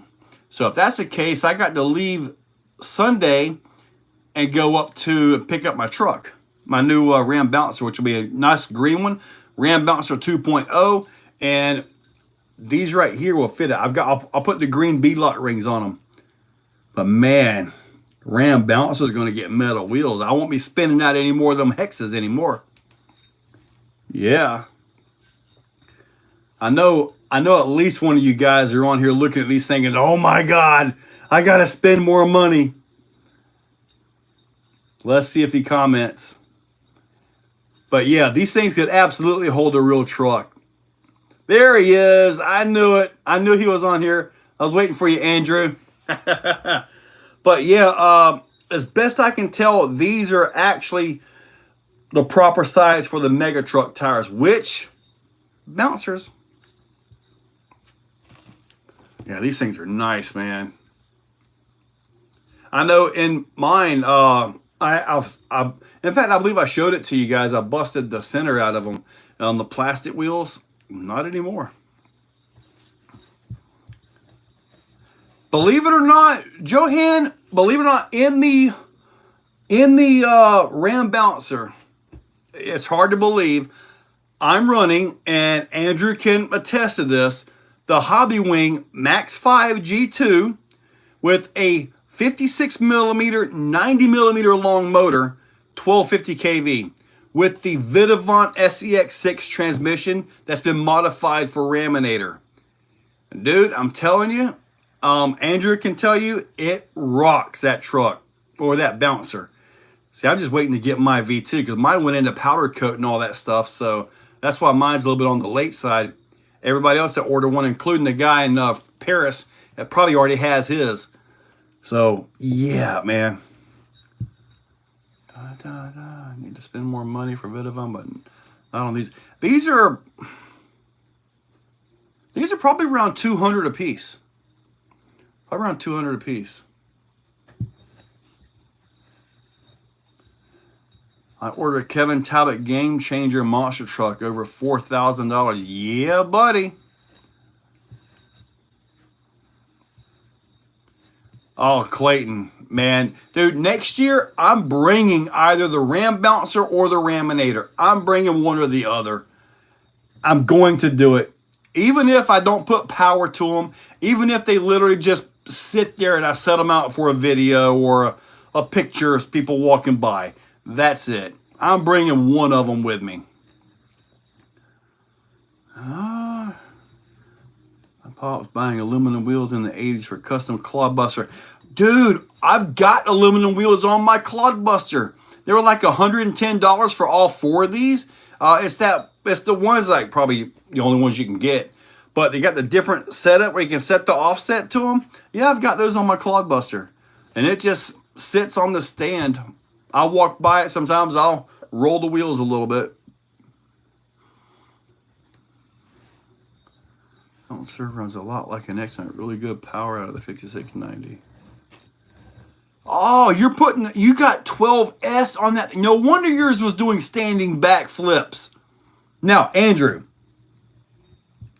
Speaker 1: So if that's the case, I got to leave Sunday and go up to pick up my truck. My new Ram Bouncer, which will be a nice green one. Ram Bouncer 2.0. And these right here will fit it. I'll put the green beadlock rings on them. But man, Ram Bouncer is going to get metal wheels. I won't be spinning out any more of them hexes anymore. Yeah. I know at least one of you guys are on here looking at these thinking, oh my God, I got to spend more money. Let's see if he comments. But yeah, these things could absolutely hold a real truck. There he is. I knew it. I knew he was on here. I was waiting for you, Andrew. But yeah, as best I can tell, these are actually the proper size for the mega truck tires, which bouncers. Yeah, these things are nice, man. I know in mine, in fact, I believe I showed it to you guys. I busted the center out of them on the plastic wheels. Not anymore. Believe it or not, Johan, believe it or not, in the Ram Bouncer, it's hard to believe, I'm running, and Andrew can attest to this, the Hobby Wing Max 5 G2 with a 56 millimeter, 90 millimeter long motor, 1250 kV, with the Vidavant SEX6 transmission that's been modified for Raminator. Dude, I'm telling you, Andrew can tell you, it rocks, that truck, or that bouncer. See, I'm just waiting to get my V2, because mine went into powder coat and all that stuff, so that's why mine's a little bit on the late side. Everybody else that ordered one, including the guy in Paris, that probably already has his. So, yeah, man. I need to spend more money for Vidavant, but not on these. These are probably around 200 a piece. Probably around 200 a piece. I ordered Kevin Talbot Game Changer monster truck over $4,000. Yeah, buddy. Oh, Clayton, man. Dude, next year, I'm bringing either the Ram Bouncer or the Raminator. I'm bringing one or the other. I'm going to do it. Even if I don't put power to them, even if they literally just sit there and I set them out for a video or a picture of people walking by. That's it. I'm bringing one of them with me. My pop was buying aluminum wheels in the 80s for custom Clodbuster. Dude, I've got aluminum wheels on my Clodbuster. They were like $110 for all four of these. It's the ones like probably the only ones you can get. But they got the different setup where you can set the offset to them. Yeah, I've got those on my Clodbuster. And it just sits on the stand. I'll walk by it. Sometimes I'll roll the wheels a little bit. Serve runs a lot like an X-Maxx. Really good power out of the 5690. Oh, you got 12S on that. No wonder yours was doing standing back flips. Now, Andrew,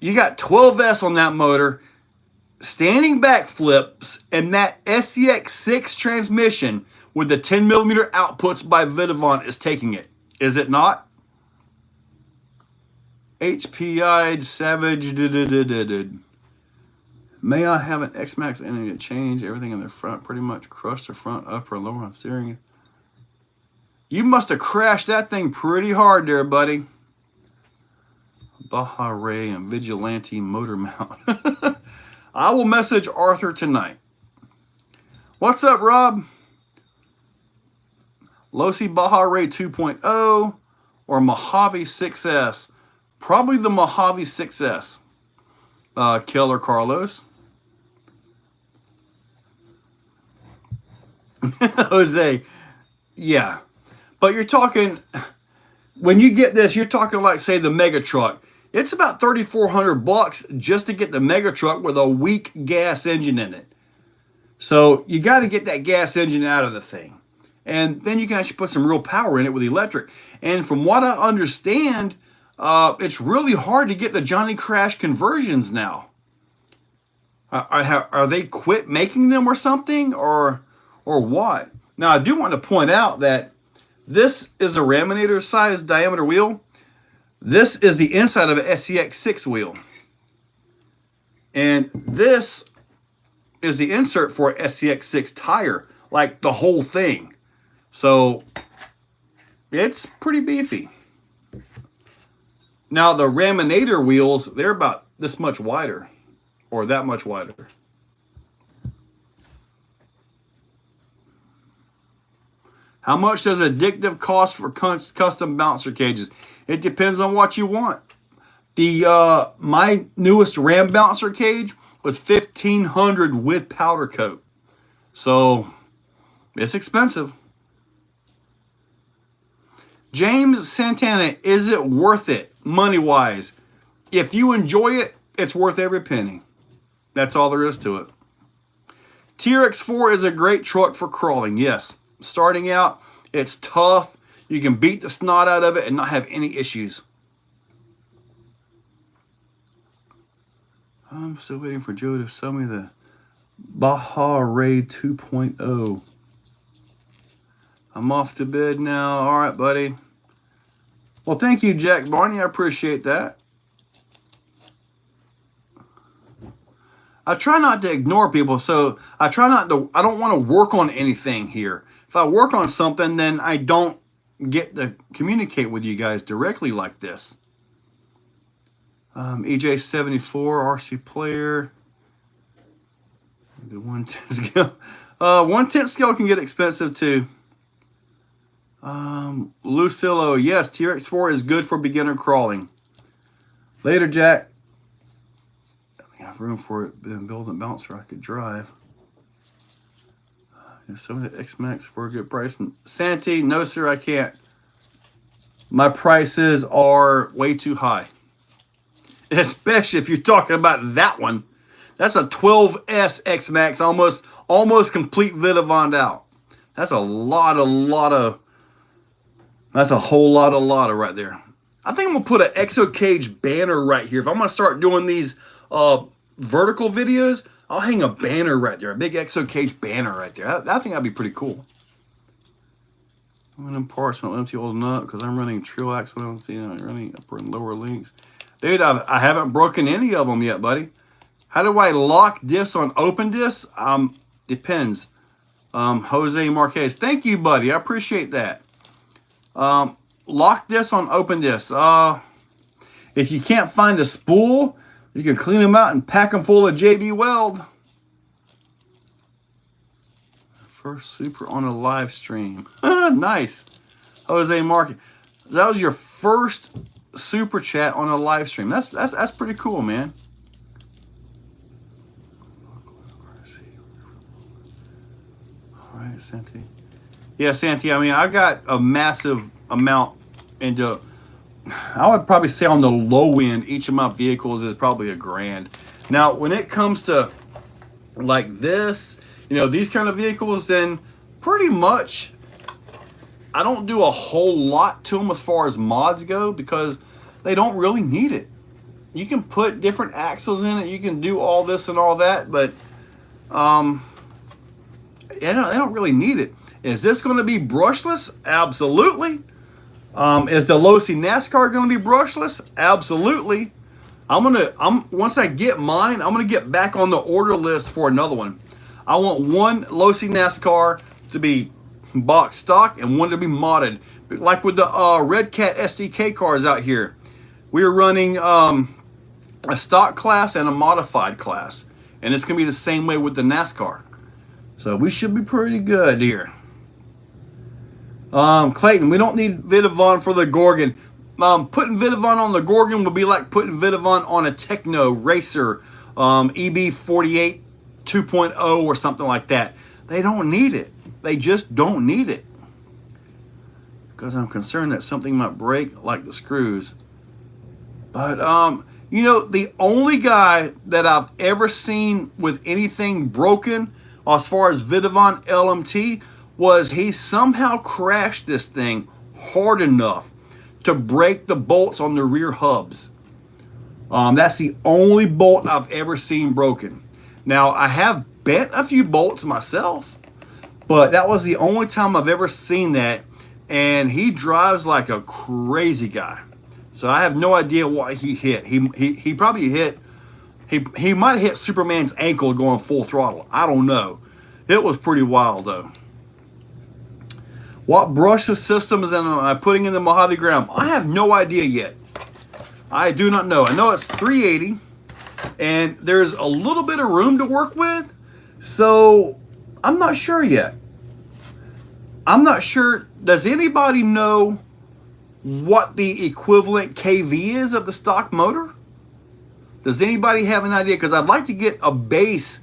Speaker 1: you got 12S on that motor, standing back flips, and that SCX6 transmission with the 10mm outputs by Vidavant is taking it. Is it not? HPI'd Savage. May I have an X-Maxx ending to change everything in the front? Pretty much crushed the front, upper, lower on steering. You must have crashed that thing pretty hard there, buddy. Baja Ray and Vigilante motor mount. I will message Arthur tonight. What's up, Rob? Losi Baja Ray 2.0 or Mojave 6S? Probably the Mojave 6S. Killer Carlos. Jose. Yeah. But you're talking, when you get this, you're talking like, say, the Mega Truck. It's about $3,400 just to get the Mega Truck with a weak gas engine in it. So you got to get that gas engine out of the thing. And then you can actually put some real power in it with electric. And from what I understand, it's really hard to get the Johnny Crash conversions now. Are they quit making them or something, or what? Now, I do want to point out that this is a Raminator size diameter wheel. This is the inside of an SCX6 wheel. And this is the insert for an SCX6 tire, like the whole thing. So it's pretty beefy. Now, the Raminator wheels, they're about this much wider, or that much wider. How much does addictive cost for custom bouncer cages? It depends on what you want. The my newest Ram bouncer cage was $1,500 with powder coat. So it's expensive. James Santana, is it worth it money-wise? If you enjoy it, it's worth every penny. That's all there is to it. TRX4 is a great truck for crawling, yes. Starting out, it's tough. You can beat the snot out of it and not have any issues. I'm still waiting for Joe to sell me the Baja Ray 2.0. I'm off to bed now. All right, buddy. Well, thank you, Jack Barney. I appreciate that. I try not to ignore people, so I don't want to work on anything here. If I work on something, then I don't get to communicate with you guys directly like this. EJ74, RC player. The 1/10 scale. 1/10 scale can get expensive too. Lucillo, yes, TRX4 is good for beginner crawling. Later, Jack. I have room for it, but build a bouncer I could drive. Some of the X-Maxx for a good price. And Santee, no sir, I can't. My prices are way too high. Especially if you're talking about that one. That's a 12S X-Maxx, almost complete Vidavant out. That's a lot of That's a whole lot of right there. I think I'm going to put an Exocaged banner right here. If I'm going to start doing these vertical videos, I'll hang a banner right there. A big Exocaged banner right there. I think that'd be pretty cool. I'm going to parse on empty old nut because I'm running trill axle. I'm running upper and lower links. Dude, I haven't broken any of them yet, buddy. How do I lock this on open disc? Depends. Jose Marquez. Thank you, buddy. I appreciate that. Lock this on open disc. If you can't find a spool, you can clean them out and pack them full of JB Weld. First super on a live stream. Nice. Jose Marquez. That was your first super chat on a live stream. That's pretty cool, man. All right, Santi. Yeah, Santi. I mean, I got a massive amount into. I would probably say on the low end, each of my vehicles is probably $1,000. Now, when it comes to like this, you know, these kind of vehicles, then pretty much I don't do a whole lot to them as far as mods go because they don't really need it. You can put different axles in it. You can do all this and all that, but they don't really need it. Is this going to be brushless? Absolutely. Is the Losi NASCAR going to be brushless? Absolutely. Once I get mine, I'm gonna get back on the order list for another one. I want one Losi NASCAR to be box stock and one to be modded, like with the Red Cat SDK cars out here. We're running a stock class and a modified class, and it's gonna be the same way with the NASCAR. So we should be pretty good here. Clayton, we don't need Vidavon for the Gorgon. Putting Vidavon on the Gorgon would be like putting Vidavon on a Techno Racer EB48 2.0 or something like that. They don't need it. They just don't need it. Because I'm concerned that something might break like the screws. But, you know, the only guy that I've ever seen with anything broken as far as Vidavon LMT was he somehow crashed this thing hard enough to break the bolts on the rear hubs. That's the only bolt I've ever seen broken. Now, I have bent a few bolts myself, but that was the only time I've ever seen that, and he drives like a crazy guy. So I have no idea what he hit. He probably hit, he might have hit Superman's ankle going full throttle. I don't know. It was pretty wild though. What brushless systems am I putting in the Mojave Grom? I have no idea yet. I do not know. I know it's 380, and there's a little bit of room to work with, so I'm not sure yet. I'm not sure. Does anybody know what the equivalent KV is of the stock motor? Does anybody have an idea? Because I'd like to get a base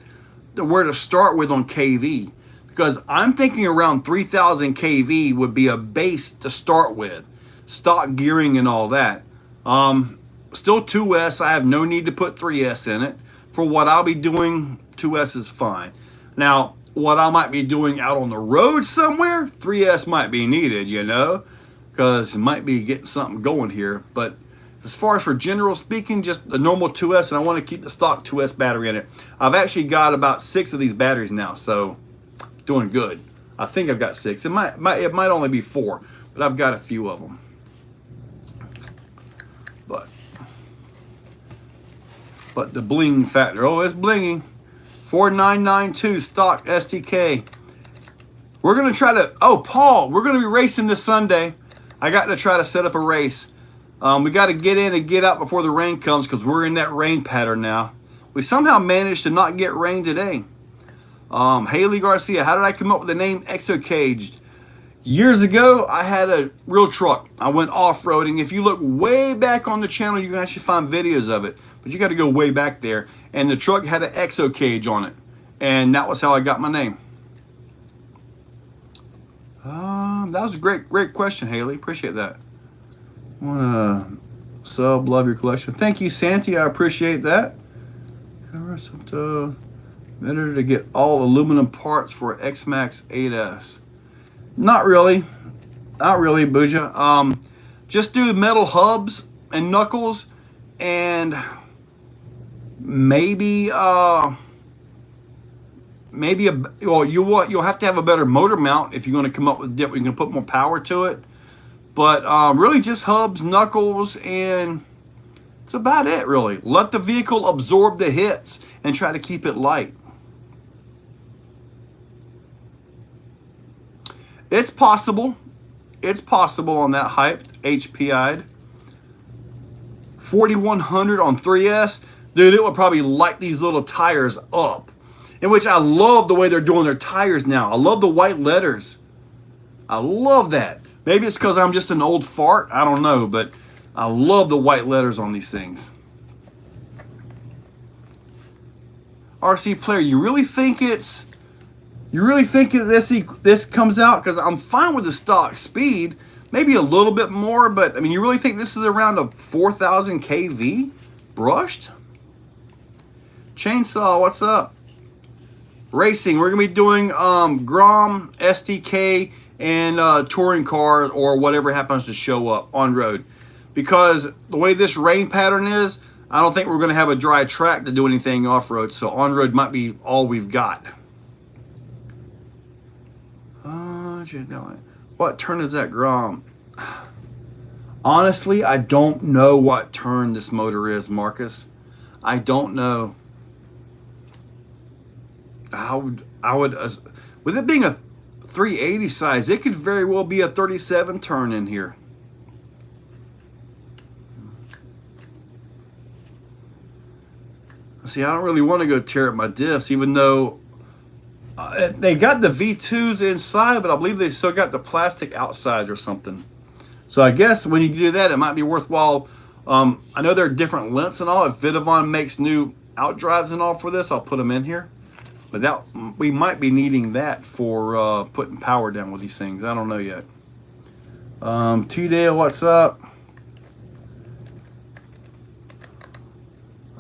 Speaker 1: to where to start with on KV. Because I'm thinking around 3,000 kV would be a base to start with. Stock gearing and all that. Still 2S. I have no need to put 3S in it. For what I'll be doing, 2S is fine. Now, what I might be doing out on the road somewhere, 3S might be needed, you know. Because it might be getting something going here. But as far as for general speaking, just a normal 2S. And I want to keep the stock 2S battery in it. I've actually got about 6 of these batteries now. So doing good. I think I've got 6. It might only be 4, but I've got a few of them. But the bling factor, oh, it's blinging. 4992 stock STK. We're gonna try to. Oh, Paul, we're gonna be racing this Sunday. I got to try to set up a race. We got to get in and get out before the rain comes because we're in that rain pattern now. We somehow managed to not get rain today. Haley Garcia, how did I come up with the name Exocaged? Years ago, I had a real truck. I went off-roading. If you look way back on the channel, you can actually find videos of it. But you got to go way back there. And the truck had an Exocage on it. And that was how I got my name. That was a great question, Haley. Appreciate that. I want to sub, love your collection. Thank you, Santi. I appreciate that. Better to get all aluminum parts for X-Maxx 8S. Not really. Not really, Booja. Just do metal hubs and knuckles, and maybe you'll have to have a better motor mount if you're going to come up with you can put more power to it. But really just hubs, knuckles, and that's about it, really. Let the vehicle absorb the hits and try to keep it light. It's possible. It's possible on that hyped HPI'd. 4100 on 3S. Dude, it would probably light these little tires up. In which I love the way they're doing their tires now. I love the white letters. I love that. Maybe it's because I'm just an old fart. I don't know, but I love the white letters on these things. RC player, you really think this comes out? Because I'm fine with the stock speed, maybe a little bit more, but I mean, you really think this is around a 4,000 kV brushed? Chainsaw, what's up? Racing, we're gonna be doing Grom, STK, and touring car or whatever happens to show up on road. Because the way this rain pattern is, I don't think we're gonna have a dry track to do anything off-road, so on-road might be all we've got. What turn is that Grom? Honestly, I don't know what turn this motor is, Marcus. I don't know. With it being a 380 size, it could very well be a 37 turn in here. See, I don't really want to go tear up my diffs, even though they got the V2s inside, but I believe they still got the plastic outside or something. So I guess when you do that, it might be worthwhile. I know there are different lengths and all. If Vidavon makes new outdrives and all for this, I'll put them in here. But that we might be needing that for putting power down with these things. I don't know yet. T-Dale, what's up?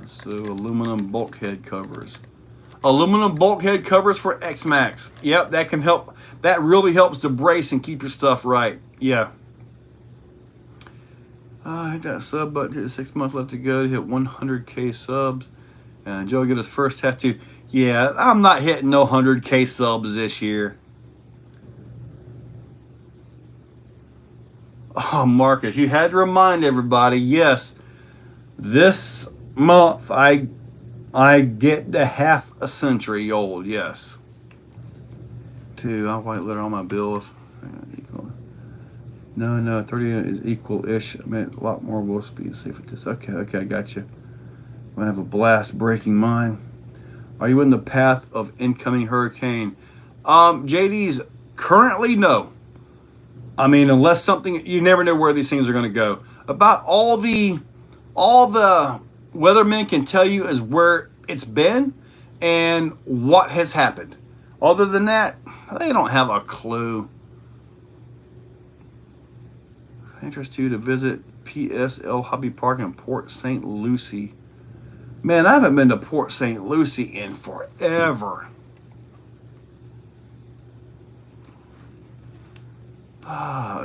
Speaker 1: So aluminum bulkhead covers. Aluminum bulkhead covers for X-Maxx. Yep, that can help. That really helps to brace and keep your stuff right. Yeah. I hit that sub button. 6 months left to go to hit 100K subs. And Joe get his first tattoo. Yeah, I'm not hitting no 100K subs this year. Oh, Marcus, you had to remind everybody. Yes, this month I get to half a century old. Yes. 2, I'll white letter on my bills. No, 30 is equal-ish. I mean, a lot more will speed safe with this. Okay, I got you. I'm gonna have a blast breaking mine. Are you in the path of incoming hurricane? JD's currently no. I mean, unless something, you never know where these things are gonna go. About all the weathermen can tell you is where it's been and what has happened. Other than that, they don't have a clue. Interest you to visit PSL Hobby Park in Port St. Lucie. Man, I haven't been to Port St. Lucie in forever.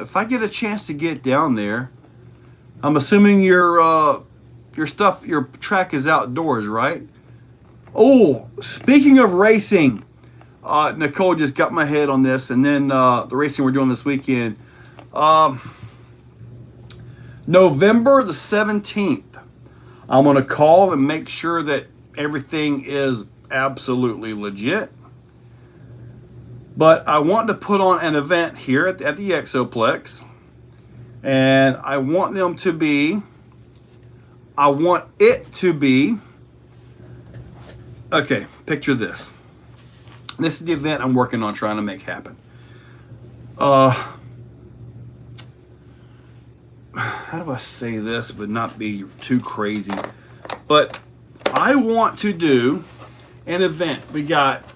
Speaker 1: If I get a chance to get down there, I'm assuming your track is outdoors, right? Oh, speaking of racing, Nicole just got my head on this, and then the racing we're doing this weekend. November the 17th, I'm going to call and make sure that everything is absolutely legit. But I want to put on an event here at the Exoplex. And I want it to be, okay, picture this. This is the event I'm working on trying to make happen. How do I say this but not be too crazy? But I want to do an event. We got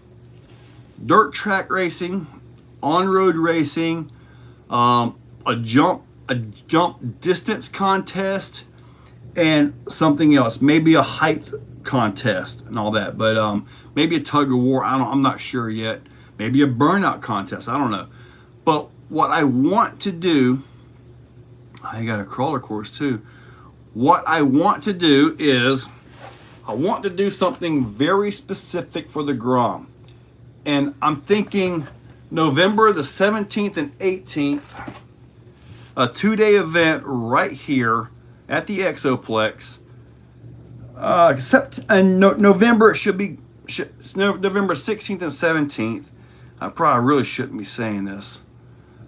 Speaker 1: dirt track racing, on-road racing, a jump distance contest, and something else. Maybe a height contest and all that. But maybe a tug of war. I'm not sure yet. Maybe a burnout contest. I don't know. But what I want to do, I got a crawler course too. What I want to do is, I want to do something very specific for the Grom. And I'm thinking November the 17th and 18th, a 2-day event right here at the Exoplex. Except in November, it should be November 16th and 17th. I probably really shouldn't be saying this.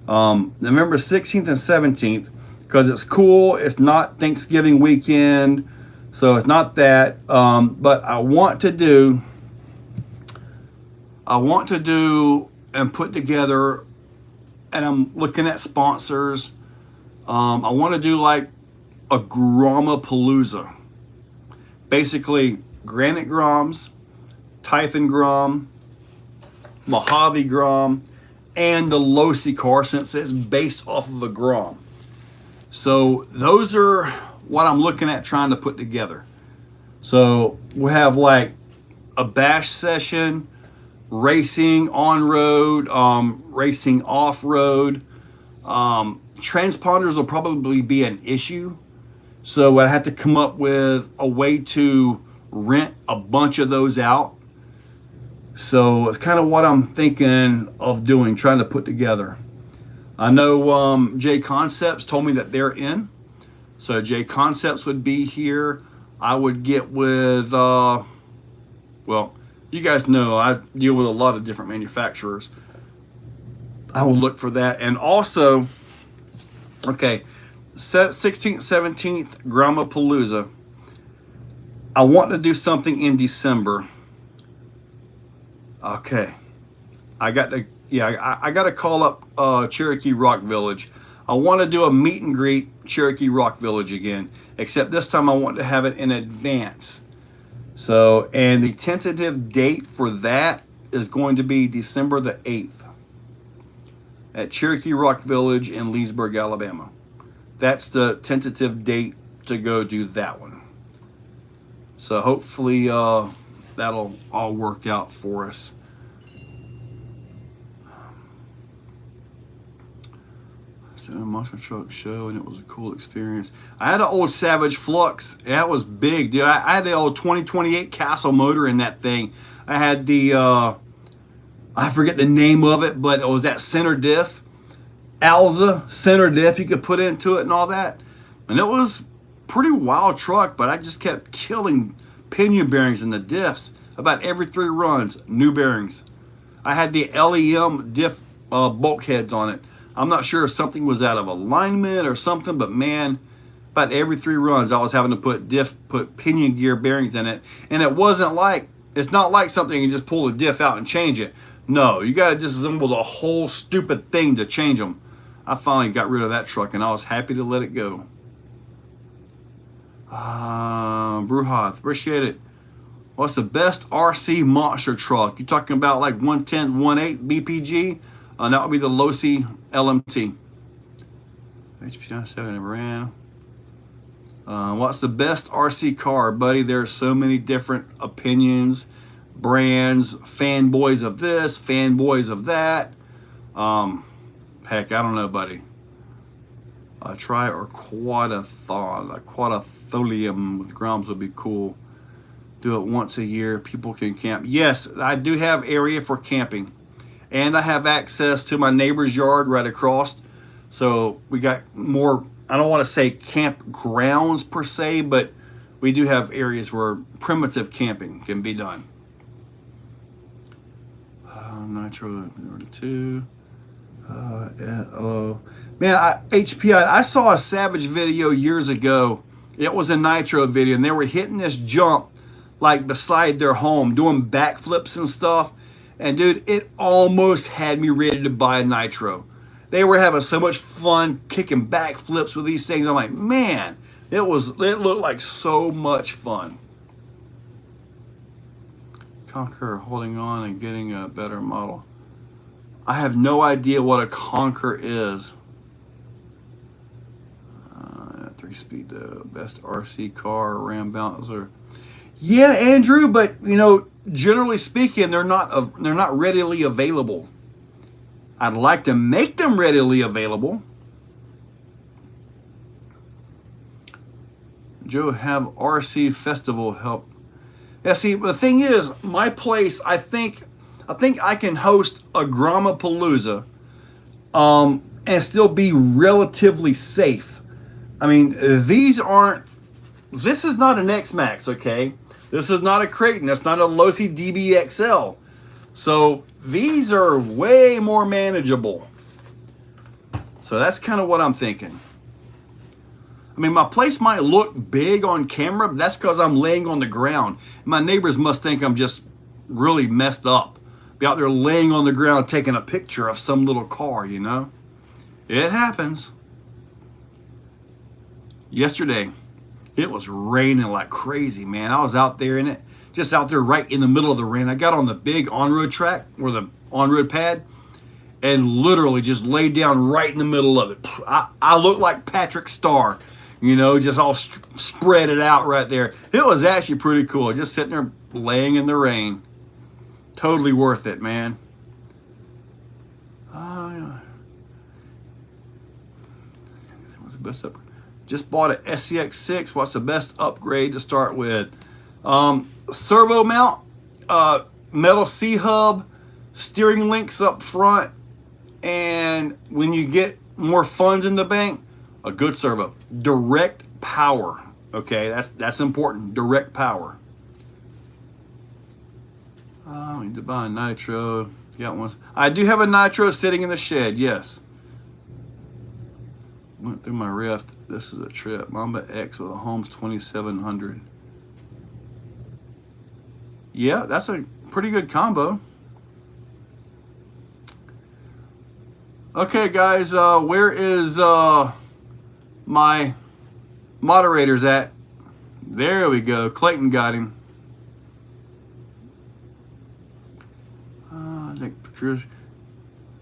Speaker 1: November 16th and 17th, because it's cool. It's not Thanksgiving weekend, so it's not that. But I want to do and put together, and I'm looking at sponsors. I want to do like a Gromapalooza. Basically, Granite Groms, Typhon Grom, Mojave Grom, and the Losi car, since it's based off of a Grom. So those are what I'm looking at trying to put together. So we'll have like a bash session, racing on road, racing off road. Transponders will probably be an issue. So I have to come up with a way to rent a bunch of those out. So it's kind of what I'm thinking of doing, trying to put together. I know J Concepts told me that they're in. So J Concepts would be here. I would get with, well, you guys know I deal with a lot of different manufacturers. I will look for that. And also, okay, 16th, 17th, Gromapalooza. I want to do something in December. Okay, I got to call up Cherokee Rock Village. I want to do a meet and greet Cherokee Rock Village again, except this time I want to have it in advance. So, and the tentative date for that is going to be December the 8th at Cherokee Rock Village in Leesburg, Alabama. That's the tentative date to go do that one. So hopefully that'll all work out for us. So a monster truck show, and it was a cool experience. I had an old Savage Flux. That was big, dude. I had the old 2028 Castle motor in that thing. I had the I forget the name of it, but it was that center diff. Alza center diff you could put into it and all that. And it was pretty wild truck, but I just kept killing pinion bearings in the diffs. About every 3 runs, new bearings. I had the LEM diff bulkheads on it. I'm not sure if something was out of alignment or something, but man, about every 3 runs, I was having to put pinion gear bearings in it. And it wasn't like, it's not like something you just pull the diff out and change it. No, you got to disassemble the whole stupid thing to change them. I finally got rid of that truck, and I was happy to let it go. Bruhath, appreciate it. What's the best RC monster truck? You talking about like 110, 1.8 BPG? That would be the Losi LMT. HP 7 never ran. What's the best RC car, buddy? There's so many different opinions, brands, fanboys of this, fanboys of that. Heck, I don't know, buddy. Try or quadathon. A quadatholium with Groms would be cool. Do it once a year. People can camp. Yes, I do have area for camping. And I have access to my neighbor's yard right across. So we got more, I don't want to say campgrounds per se, but we do have areas where primitive camping can be done. Nitro 2. Man, HPI, I saw a Savage video years ago. It was a Nitro video, and they were hitting this jump like beside their home, doing backflips and stuff. And dude, it almost had me ready to buy a Nitro. They were having so much fun kicking backflips with these things. I'm like, man, it looked like so much fun. Conquer holding on and getting a better model. I have no idea what a Conquer is. 3-speed, the best RC car, Ram Bouncer. Yeah, Andrew, but you know, generally speaking, they're not readily available. I'd like to make them readily available. Joe, have RC Festival help. Yeah, see, the thing is, my place, I think I can host a Gromapalooza and still be relatively safe. I mean, this is not an X-Maxx, okay? This is not a Creighton. That's not a Losi DBXL. So these are way more manageable. So that's kind of what I'm thinking. I mean, my place might look big on camera, but that's because I'm laying on the ground. My neighbors must think I'm just really messed up. Be out there laying on the ground taking a picture of some little car, you know? It happens. Yesterday, it was raining like crazy, man. I was out there in it, just out there right in the middle of the rain. I got on the big on-road track, or the on-road pad, and literally just laid down right in the middle of it. I looked like Patrick Starr. You know, just all spread it out right there. It was actually pretty cool. Just sitting there laying in the rain. Totally worth it, man. What's the best upgrade? Just bought an SCX6. What's the best upgrade to start with? Servo mount, metal C-hub, steering links up front, and when you get more funds in the bank, a good servo. Direct power. Okay, that's important. Direct power. I need to buy a nitro. Got one. I do have a nitro sitting in the shed, yes. Went through my Rift. This is a trip. Mamba X with a Holmes 2700. Yeah, that's a pretty good combo. Okay, guys, where is my moderators at? There we go. Clayton got him. You're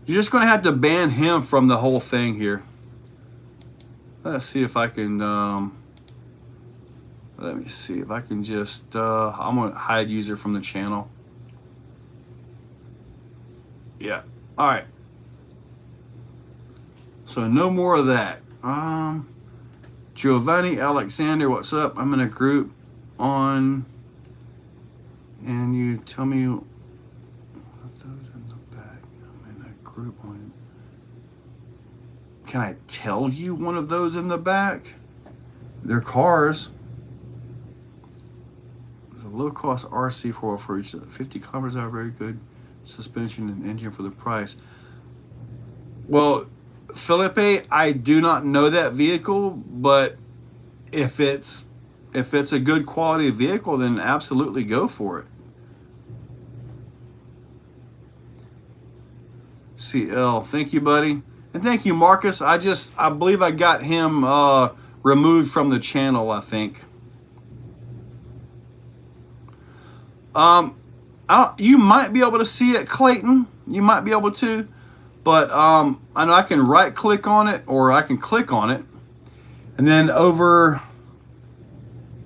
Speaker 1: just going to have to ban him from the whole thing here. Let's see if I can. Let me see if I can just. I'm going to hide user from the channel. Yeah. All right. So no more of that. Giovanni Alexander, what's up? I'm in a group on, and you tell me what those in the back. I'm in a group on. Can I tell you one of those in the back? They're cars. There's a low-cost RC for each. 50 kilometers are very good. Suspension and engine for the price. Well, Felipe, I do not know that vehicle, but if it's a good quality vehicle, then absolutely go for it. CL, thank you, buddy, and thank you, Marcus. I believe I got him removed from the channel, I think. You might be able to see it, Clayton. You might be able to. But I know I can right click on it, or I can click on it. And then over,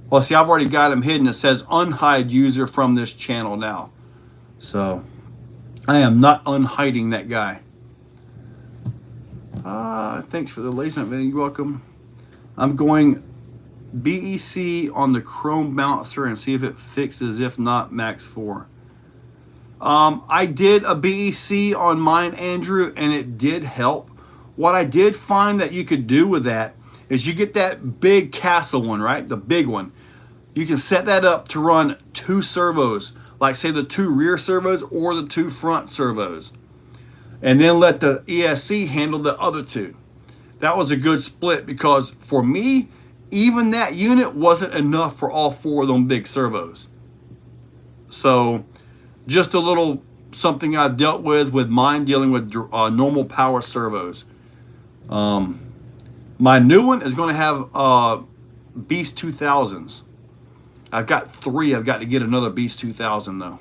Speaker 1: well, see, I've already got him hidden. It says unhide user from this channel now. So I am not unhiding that guy. Thanks for the laser, man. You're welcome. I'm going BEC on the Chrome bouncer and see if it fixes. If not, Max 4. I did a BEC on mine, Andrew, and it did help. What I did find that you could do with that is you get that big castle one, right? The big one. You can set that up to run 2 servos, like say the 2 rear servos or the 2 front servos. And then let the ESC handle the other 2. That was a good split because for me, even that unit wasn't enough for all 4 of them big servos. So just a little something I've dealt with mine, dealing with normal power servos. My new one is going to have Beast 2000s. I've got 3. I've got to get another Beast 2000 though.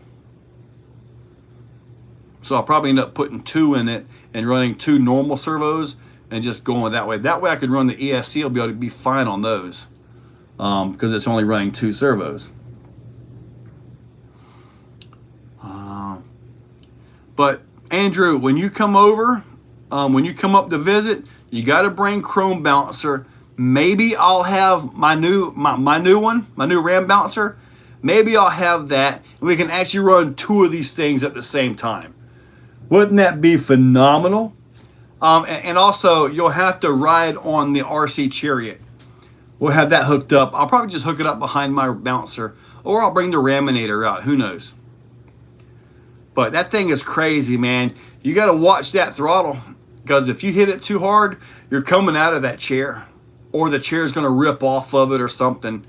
Speaker 1: So I'll probably end up putting 2 in it and running 2 normal servos and just going that way. That way I could run the ESC. I'll be able to be fine on those because it's only running 2 servos. But Andrew, when you come over, when you come up to visit, you got to bring Chrome Bouncer. Maybe I'll have my new RAM Bouncer. Maybe I'll have that, and we can actually run 2 of these things at the same time. Wouldn't that be phenomenal? And also, you'll have to ride on the RC Chariot. We'll have that hooked up. I'll probably just hook it up behind my bouncer, or I'll bring the Raminator out. Who knows? But that thing is crazy, man. You got to watch that throttle, because if you hit it too hard, you're coming out of that chair, or the chair is going to rip off of it or something.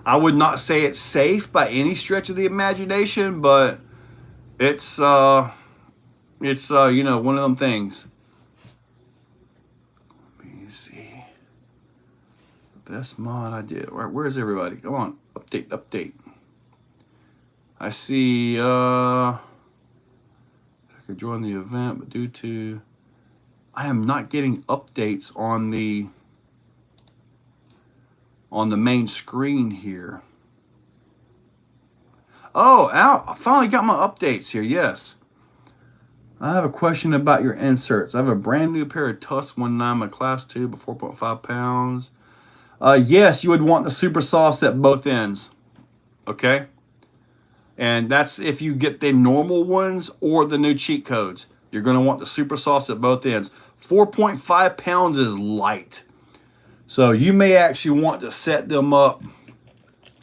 Speaker 1: I would not say it's safe by any stretch of the imagination, but it's you know, one of them things. Let me see. Best mod I did. Where's everybody? Come on, update. I see. I could join the event, but due to I am not getting updates on the main screen here. Oh, I finally got my updates here. Yes. I have a question about your inserts. I have a brand new pair of Tusk 19, a class 2, but 4.5 pounds. Yes, you would want the super sauce at both ends. Okay. And that's if you get the normal ones or the new cheat codes. You're going to want the super sauce at both ends. 4.5 pounds is light. So you may actually want to set them up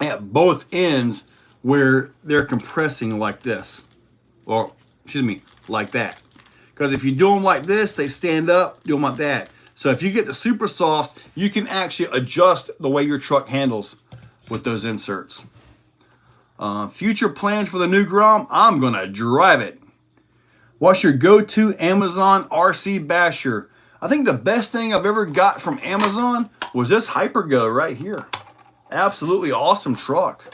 Speaker 1: at both ends where they're compressing like this. Or, excuse me, like that. Because if you do them like this, they stand up, do them like that. So if you get the super softs, you can actually adjust the way your truck handles with those inserts. Future plans for the new Grom? I'm going to drive it. What's your go-to Amazon RC basher? I think the best thing I've ever got from Amazon was this Hypergo right here. Absolutely awesome truck.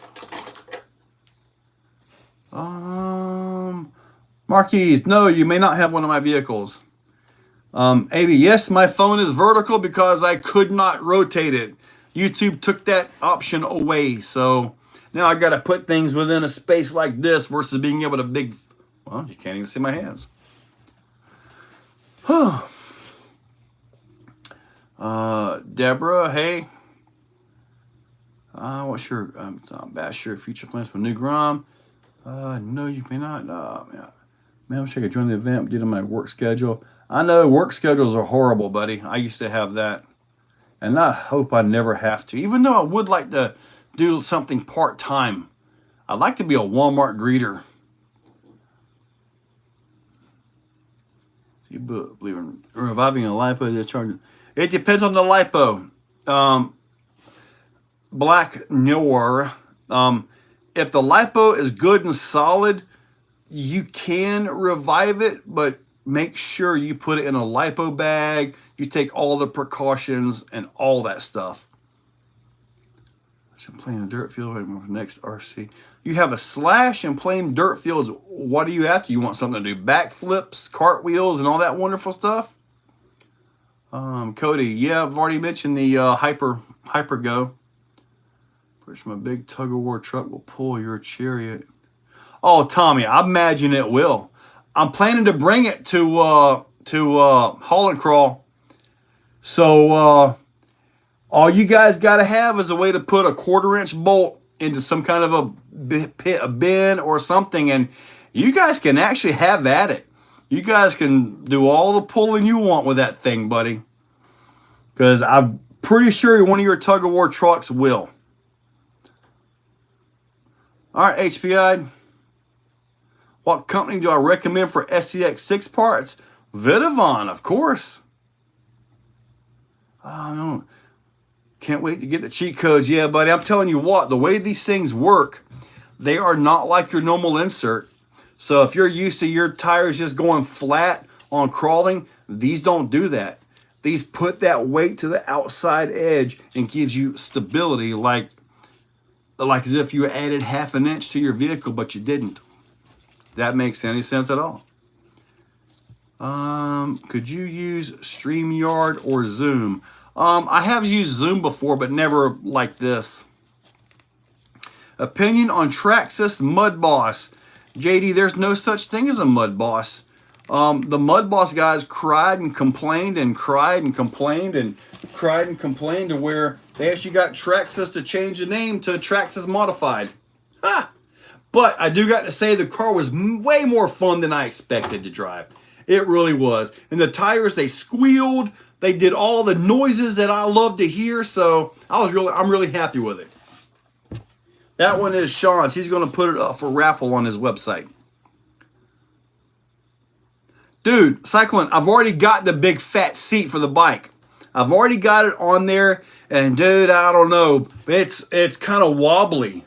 Speaker 1: Marquise, no, you may not have one of my vehicles. AB, yes, my phone is vertical because I could not rotate it. YouTube took that option away, so now I got to put things within a space like this versus being able to well, you can't even see my hands. Deborah, hey. What's your basher future plans for new Grom? No, you may not. Man, I wish I could join the event due to my work schedule. I know work schedules are horrible, buddy. I used to have that. And I hope I never have to. Even though I would like to do something part-time. I'd like to be a Walmart greeter. You believe in reviving a lipo discharge? It depends on the lipo. Black Noir. If the lipo is good and solid, you can revive it, but make sure you put it in a lipo bag. You take all the precautions and all that stuff. I'm playing a dirt field next RC. You have a slash and playing dirt fields. What do you have to? You want something to do backflips, cartwheels, and all that wonderful stuff? Cody, yeah, I've already mentioned the Hypergo. Which my big tug-of-war truck will pull your Chariot. Oh, Tommy, I imagine it will. I'm planning to bring it to Haul and Crawl. So all you guys got to have is a way to put a 1/4-inch bolt into some kind of a bin or something, and you guys can actually have at it. You guys can do all the pulling you want with that thing, buddy. Because I'm pretty sure one of your tug-of-war trucks will. All right, HPI. What company do I recommend for SCX6 parts? Vidavon, of course. Oh, no. Can't wait to get the cheat codes. Yeah, buddy, I'm telling you what, the way these things work, they are not like your normal insert. So if you're used to your tires just going flat on crawling, these don't do that. These put that weight to the outside edge and gives you stability like as if you added 1/2 inch to your vehicle, but you didn't. That makes any sense at all. Could you use StreamYard or Zoom? I have used Zoom before, but never like this. Opinion on Traxxas Mud Boss. JD, there's no such thing as a Mud Boss. The Mud Boss guys cried and complained and cried and complained and cried and complained to where they actually got Traxxas to change the name to Traxxas Modified. Ha! But I do got to say the car was way more fun than I expected to drive. It really was. And the tires, they squealed. They did all the noises that I love to hear. So I'm really happy with it. That one is Sean's. He's going to put it up for raffle on his website. Dude, Cyclone, I've already got the big fat seat for the bike. I've already got it on there. And dude, I don't know. It's kind of wobbly.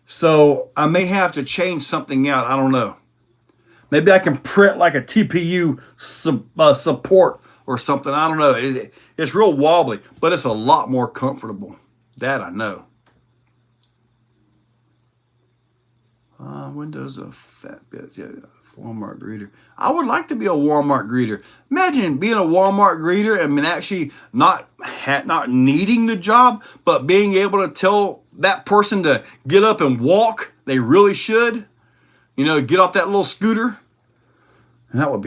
Speaker 1: So I may have to change something out. I don't know. Maybe I can print like a TPU support or something. I don't know. It's real wobbly, but it's a lot more comfortable. That I know. Windows of fat bits. Yeah, Walmart greeter. I would like to be a Walmart greeter. Imagine being a Walmart greeter and actually not needing the job, but being able to tell that person to get up and walk. They really should. You know, get off that little scooter. And that would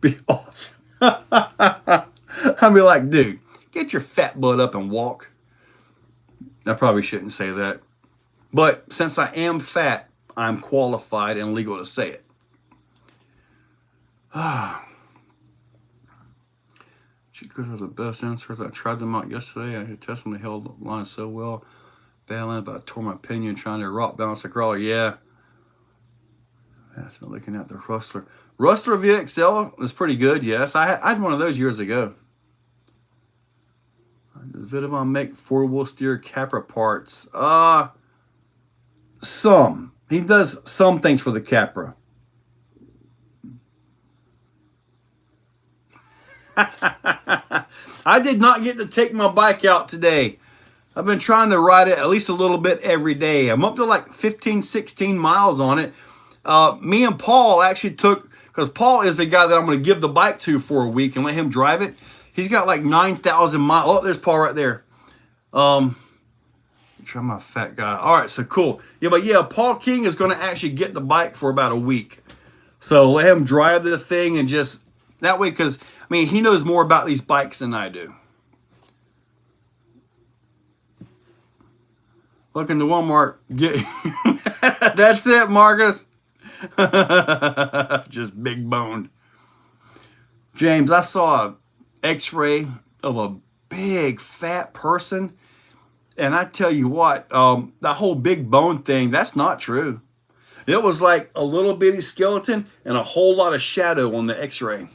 Speaker 1: be awesome. I'd be like, dude, get your fat butt up and walk. I probably shouldn't say that. But since I am fat, I'm qualified and legal to say it. Cheat-codes are the best inserts. I tried them out yesterday. I tested them. They held the line so well. Battling, but I tore my pinion trying to rock balance the crawler. Yeah. That's been looking at the Rustler. Rustler VXL was pretty good, yes. I had one of those years ago. Does Vidavon make four-wheel steer Capra parts? Some. He does some things for the Capra. I did not get to take my bike out today. I've been trying to ride it at least a little bit every day. I'm up to like 15, 16 miles on it. Me and Paul actually took, because Paul is the guy that I'm going to give the bike to for a week and let him drive it. He's got like 9,000 miles. Oh, there's Paul right there. Try my fat guy. All right, so cool. Yeah, but yeah, Paul King is going to actually get the bike for about a week. So let him drive the thing and just, that way, because, I mean, he knows more about these bikes than I do. Look into Walmart. Get That's it, Marcus. Just big boned. James, I saw an x-ray of a big fat person. And I tell you what, that whole big bone thing, that's not true. It was like a little bitty skeleton and a whole lot of shadow on the x-ray.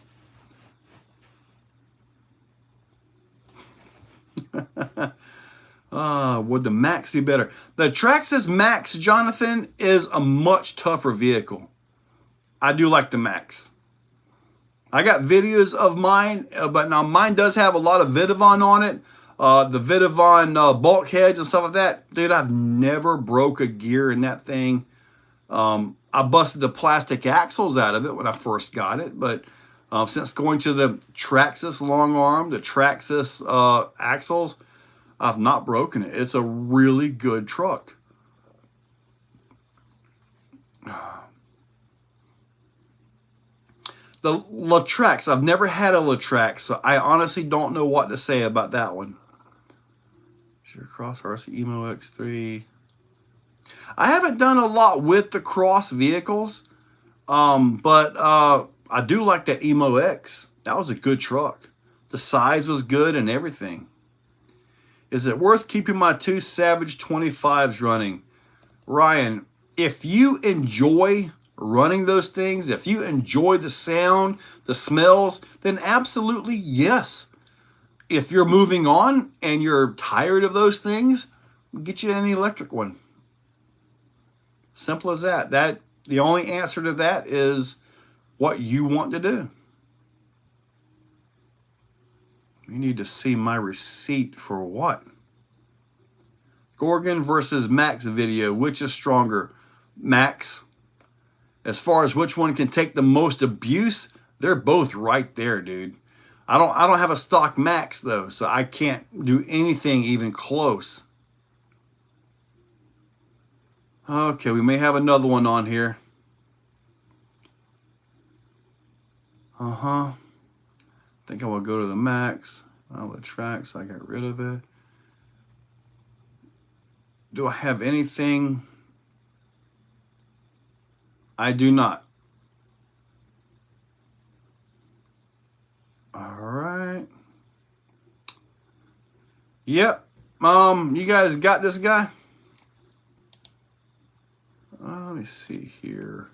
Speaker 1: Would the Max be better? The Traxxas Max, Jonathan, is a much tougher vehicle. I do like the Max. I got videos of mine, but now mine does have a lot of Vidavon on it. The Vidavon bulkheads and stuff like that. Dude, I've never broke a gear in that thing. I busted the plastic axles out of it when I first got it, but since going to the Traxxas long arm, the Traxxas axles, I've not broken it. It's a really good truck. The Traxxas, I've never had a Traxxas, so I honestly don't know what to say about that one. Cross RC Emo X3. I haven't done a lot with the cross vehicles, but I do like that Emo X. That was a good truck. The size was good and everything. Is it worth keeping my two Savage 25s running? Ryan, if you enjoy running those things, if you enjoy the sound, the smells, then absolutely yes. If you're moving on and you're tired of those things, get you an electric one. Simple as that. The only answer to that is what you want to do. You need to see my receipt for what? Gorgon versus Max video. Which is stronger? Max. As far as which one can take the most abuse, they're both right there, dude. I don't have a stock Max though, so I can't do anything even close. Okay, we may have another one on here. I think I will go to the max. Oh, the Traxxas, I got rid of it. Do I have anything? I do not. All right. Yep. You guys got this guy? Let me see here.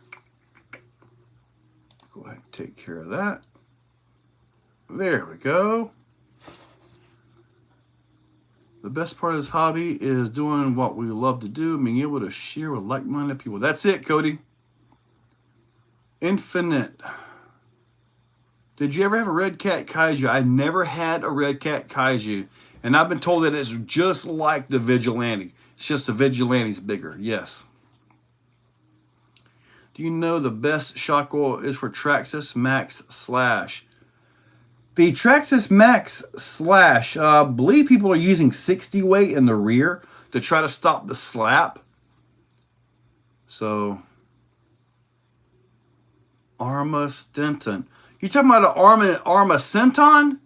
Speaker 1: Go ahead and take care of that. There we go. The best part of this hobby is doing what we love to do, being able to share with like-minded people. That's it, Cody. Infinite. Did you ever have a red cat kaiju? I never had a red cat kaiju. And I've been told that it's just like the Vigilante. It's just the Vigilante's bigger. Yes. Do you know the best shock oil is for Traxxas Max Slash? The Traxxas Max Slash, I believe people are using 60 weight in the rear to try to stop the slap. So, Arma Stenton. You talking about an Arma Senton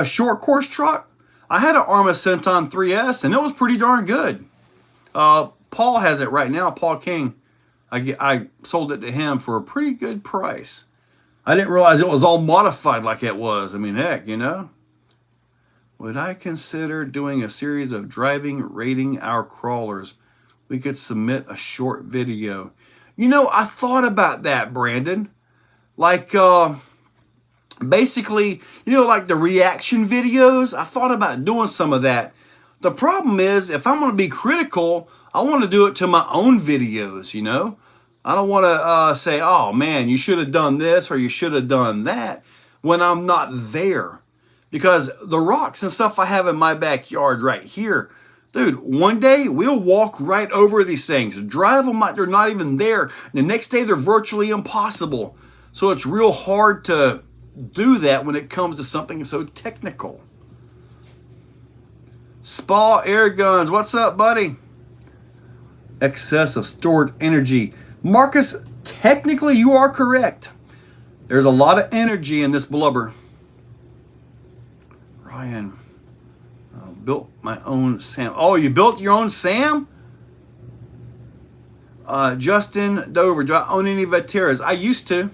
Speaker 1: short course truck? I had an Arma Senton 3S and it was pretty darn good. Paul has it right now, Paul King. I sold it to him for a pretty good price. I didn't realize it was all modified like it was. I mean, heck, you know. Would I consider doing a series of driving rating our crawlers? We could submit a short video. You know, I thought about that, Brandon. Like, basically, you know, like the reaction videos. I thought about doing some of that. The problem is, if I'm going to be critical, I want to do it to my own videos, you know. I don't want to say, oh, man, you should have done this or you should have done that when I'm not there. Because the rocks and stuff I have in my backyard right here, dude, one day we'll walk right over these things, drive them like they're not even there. The next day they're virtually impossible. So it's real hard to do that when it comes to something so technical. Spa Air Guns, what's up, buddy? Excess of stored energy. Marcus, technically you are correct. There's a lot of energy in this blubber. Ryan, I built my own SAM. Oh, you built your own SAM? Justin Dover, do I own any Vateras? I used to,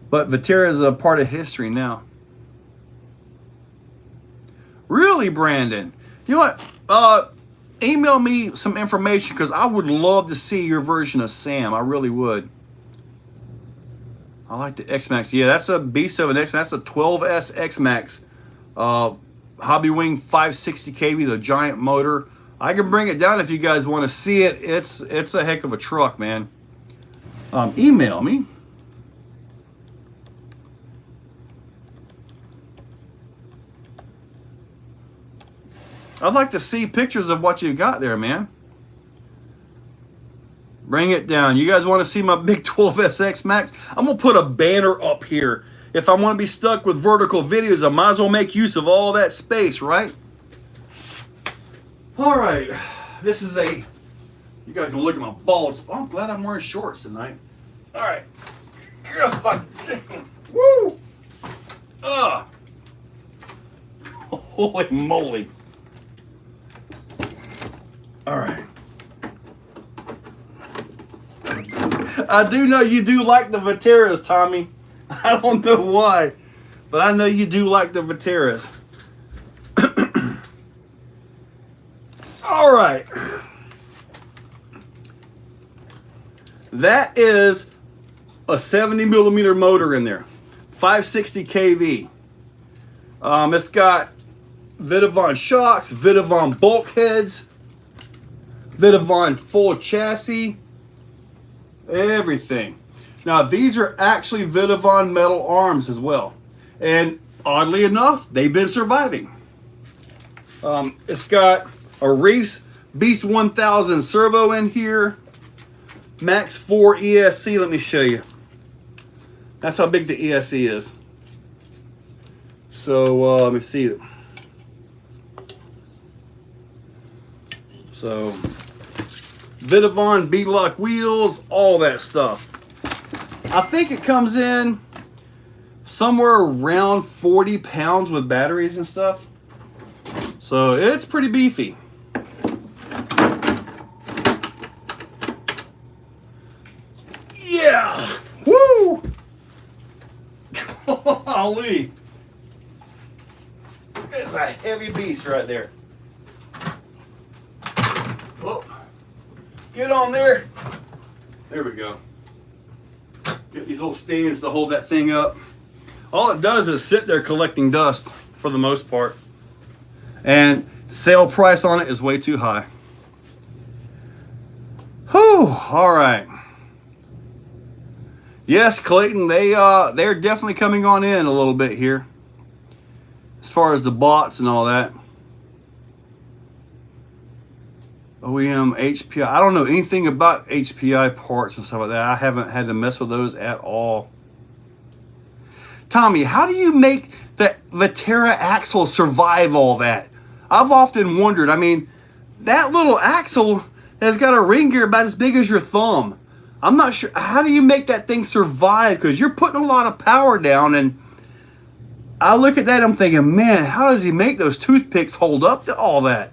Speaker 1: but Vatera is a part of history now. Really, Brandon? You know what? Email me some information because I would love to see your version of Sam. I really would. I like the X-Maxx. Yeah, that's a beast of an X. That's a 12S X-Maxx. Hobby Wing 560 kV, the giant motor. I can bring it down if you guys want to see it. It's a heck of a truck, man. Email me. I'd like to see pictures of what you got there, man. Bring it down. You guys want to see my big 12S X-Maxx? I'm going to put a banner up here. If I want to be stuck with vertical videos, I might as well make use of all that space, right? All right. This is a... You guys can look at my bald spot. I'm glad I'm wearing shorts tonight. All right. Woo! Holy moly. All right. I do know you do like the Vateras, Tommy. I don't know why, but I know you do like the Vateras. All right. That is a 70 millimeter motor in there. 560 kV. It's got Vidavon shocks, Vidavon bulkheads, Vidavon full chassis, everything. Now these are actually Vidavon metal arms as well, and oddly enough, they've been surviving. It's got a Reese Beast 1000 servo in here, Max 4 ESC. Let me show you. That's how big the ESC is. So let me see. So Vidavon B-Lock wheels, all that stuff. I think it comes in somewhere around 40 pounds with batteries and stuff. So it's pretty beefy. Yeah! Woo! Holy! It's a heavy beast right there. Oh, get on there. There we go. Get these little stands to hold that thing up. All it does is sit there collecting dust for the most part. And sale price on it is way too high. Whew, all right. Yes, Clayton, they're definitely coming on in a little bit here. As far as the bots and all that. OEM, HPI. I don't know anything about HPI parts and stuff like that. I haven't had to mess with those at all. Tommy, how do you make the Viterra axle survive all that? I've often wondered. I mean, that little axle has got a ring gear about as big as your thumb. I'm not sure. How do you make that thing survive? Because you're putting a lot of power down, and I look at that, I'm thinking, man, how does he make those toothpicks hold up to all that?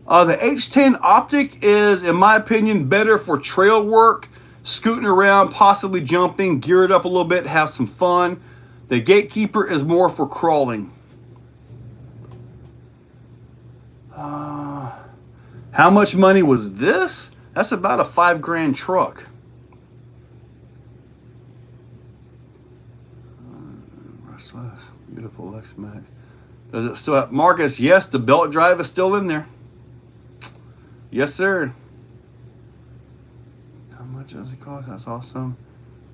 Speaker 1: The H10 Optic is, in my opinion, better for trail work, scooting around, possibly jumping, gear it up a little bit, have some fun. The Gatekeeper is more for crawling. How much money was this? That's about a $5,000 truck. Restless, beautiful X-Maxx. Does it still have Marcus? Yes, the belt drive is still in there. Yes, sir. How much does it cost? That's awesome.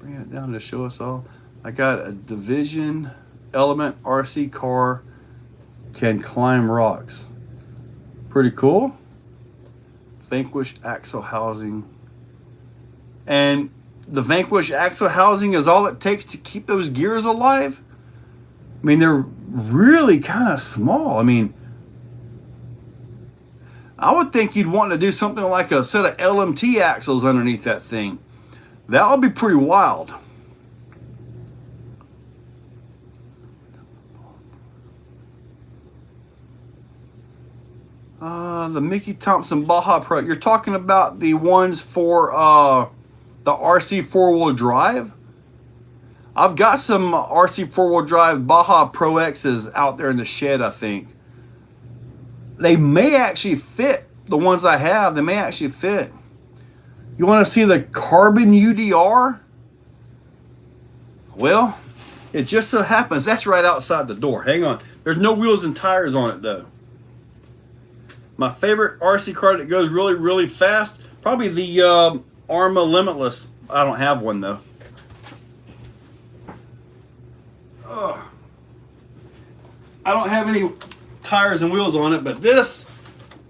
Speaker 1: Bring it down to show us all. I got a Division Element RC car, can climb rocks. Pretty cool. Vanquish axle housing. And the Vanquish axle housing is all it takes to keep those gears alive? I mean, they're really kind of small. I mean, I would think you'd want to do something like a set of LMT axles underneath that thing. That would be pretty wild. The Mickey Thompson Baja Pro. You're talking about the ones for the RC four-wheel drive? I've got some RC four-wheel drive Baja Pro X's out there in the shed, I think. They may actually fit. The ones I have, they may actually fit. You want to see the carbon UDR? Well, it just so happens that's right outside the door. Hang on. There's no wheels and tires on it, though. My favorite RC car that goes really, really fast, probably the Arma Limitless. I don't have one, though. I don't have any tires and wheels on it, but this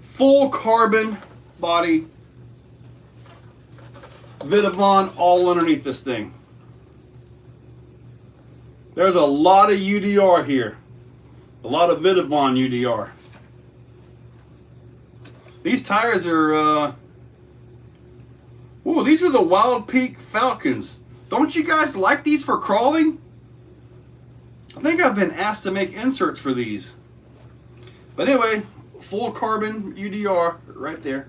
Speaker 1: full carbon body Vitavon all underneath this thing. There's a lot of UDR here. A lot of Vitavon UDR. These tires are, ooh, these are the Wild Peak Falcons. Don't you guys like these for crawling? I think I've been asked to make inserts for these. But anyway, full carbon UDR right there.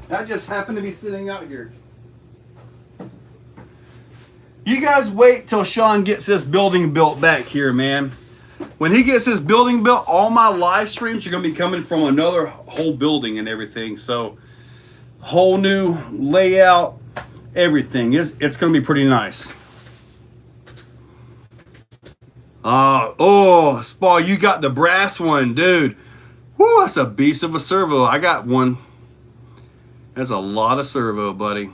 Speaker 1: That just happened to be sitting out here. You guys wait till Sean gets this building built back here, man. When he gets this building built, all my live streams are going to be coming from another whole building and everything. So, whole new layout, everything. It's going to be pretty nice. Oh, Spa, you got the brass one, dude. Whoo, that's a beast of a servo. I got one. That's a lot of servo, buddy.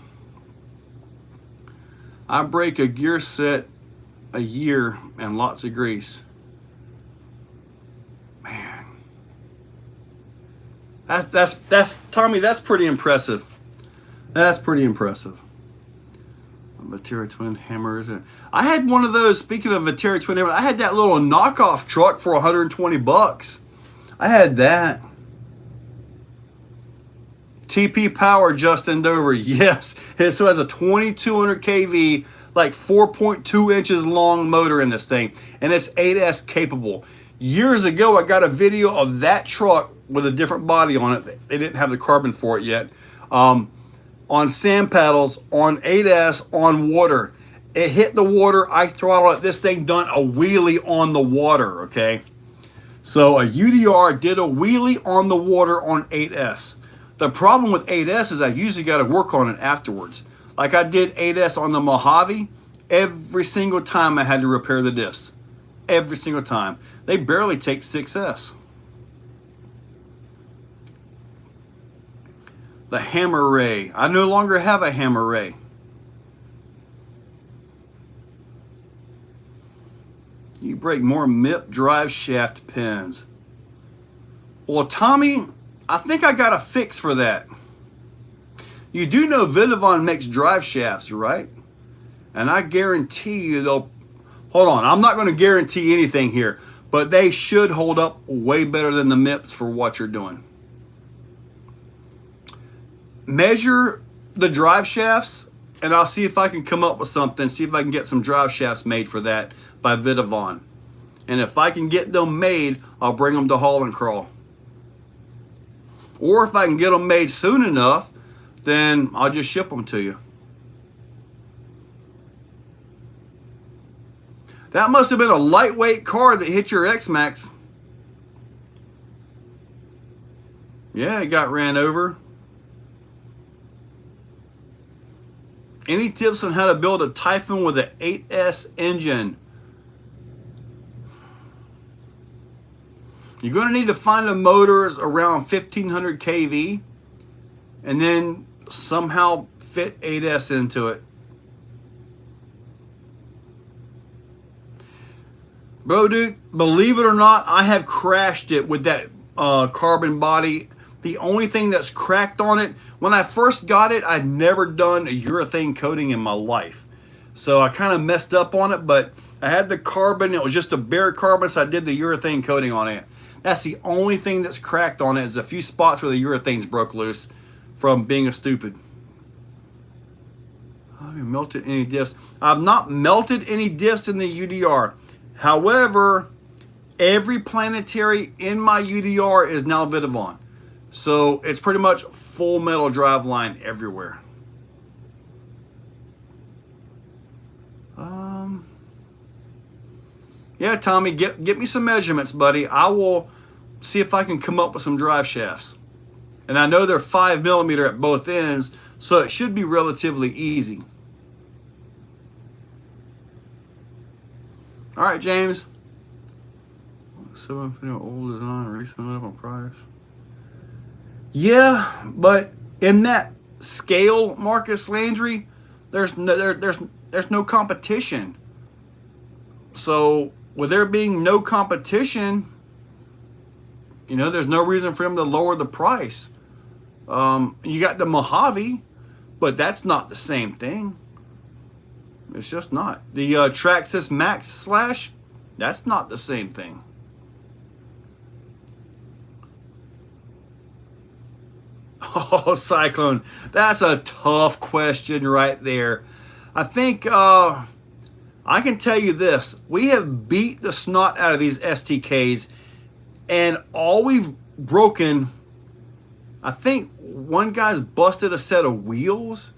Speaker 1: I break a gear set a year and lots of grease. Man. That's Tommy, that's pretty impressive. That's pretty impressive. Viterra twin hammers. I had one of those, speaking of Viterra twin hammers, I had that little knockoff truck for 120 bucks. I had that. TP Power, Justin Dover. Yes, it so has a 2200 kV, like 4.2 inches long motor in this thing, and it's 8S capable. Years ago, I got a video of that truck with a different body on it. They didn't have the carbon for it yet. On sand paddles, on 8S, on water. It hit the water, I throttled it. This thing done a wheelie on the water, okay? So a UDR did a wheelie on the water on 8S. The problem with 8S is I usually got to work on it afterwards. Like I did 8S on the Mojave, every single time I had to repair the diffs. Every single time. They barely take 6S. The Hammer Ray. I no longer have a Hammer Ray. You break more MIP drive shaft pins. Well, Tommy, I think I got a fix for that. You do know Vidavon makes drive shafts, right? And I guarantee you they'll... Hold on, I'm not going to guarantee anything here, but they should hold up way better than the MIPs for what you're doing. Measure the drive shafts, and I'll see if I can come up with something, see if I can get some drive shafts made for that by Vidavon. And if I can get them made, I'll bring them to Haul and Crawl. Or if I can get them made soon enough, then I'll just ship them to you. That must have been a lightweight car that hit your X-Maxx. Yeah, it got ran over. Any tips on how to build a Typhoon with an 8S engine? You're going to need to find the motors around 1500 kV and then somehow fit 8S into it. Bro, dude, believe it or not, I have crashed it with that carbon body. The only thing that's cracked on it, when I first got it, I'd never done a urethane coating in my life. So I kind of messed up on it, but I had the carbon. It was just a bare carbon, so I did the urethane coating on it. That's the only thing that's cracked on it, is a few spots where the urethanes broke loose from being a stupid. Have you melted any diffs? I've not melted any diffs in the UDR. However, every planetary in my UDR is now Vidavon. So it's pretty much full metal drive line everywhere. Yeah, Tommy, get me some measurements, buddy. I will see if I can come up with some drive shafts. And I know they're 5mm at both ends, so it should be relatively easy. All right, James. 750 old design, recently up on price. Yeah, but in that scale, Marcus Landry, there's no competition. So with there being no competition, you know, there's no reason for him to lower the price. You got the Mojave, but that's not the same thing. It's just not. The Traxxas Max Slash, that's not the same thing. Oh, Cyclone, that's a tough question right there. I think I can tell you this. We have beat the snot out of these STKs, and all we've broken, I think one guy's busted a set of wheels.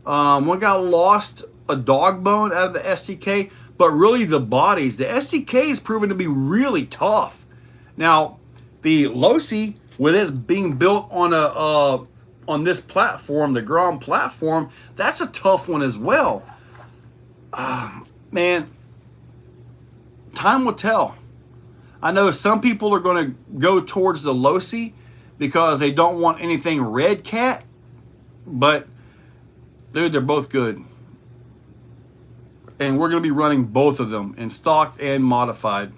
Speaker 1: One guy lost a dog bone out of the STK, but really the bodies. The STK is proven to be really tough. Now, the Losi, with it being built on a on this platform, the Grom platform, that's a tough one as well. Man, time will tell. I know some people are going to go towards the Losi because they don't want anything red cat, but dude, they're both good. And we're going to be running both of them in stock and modified.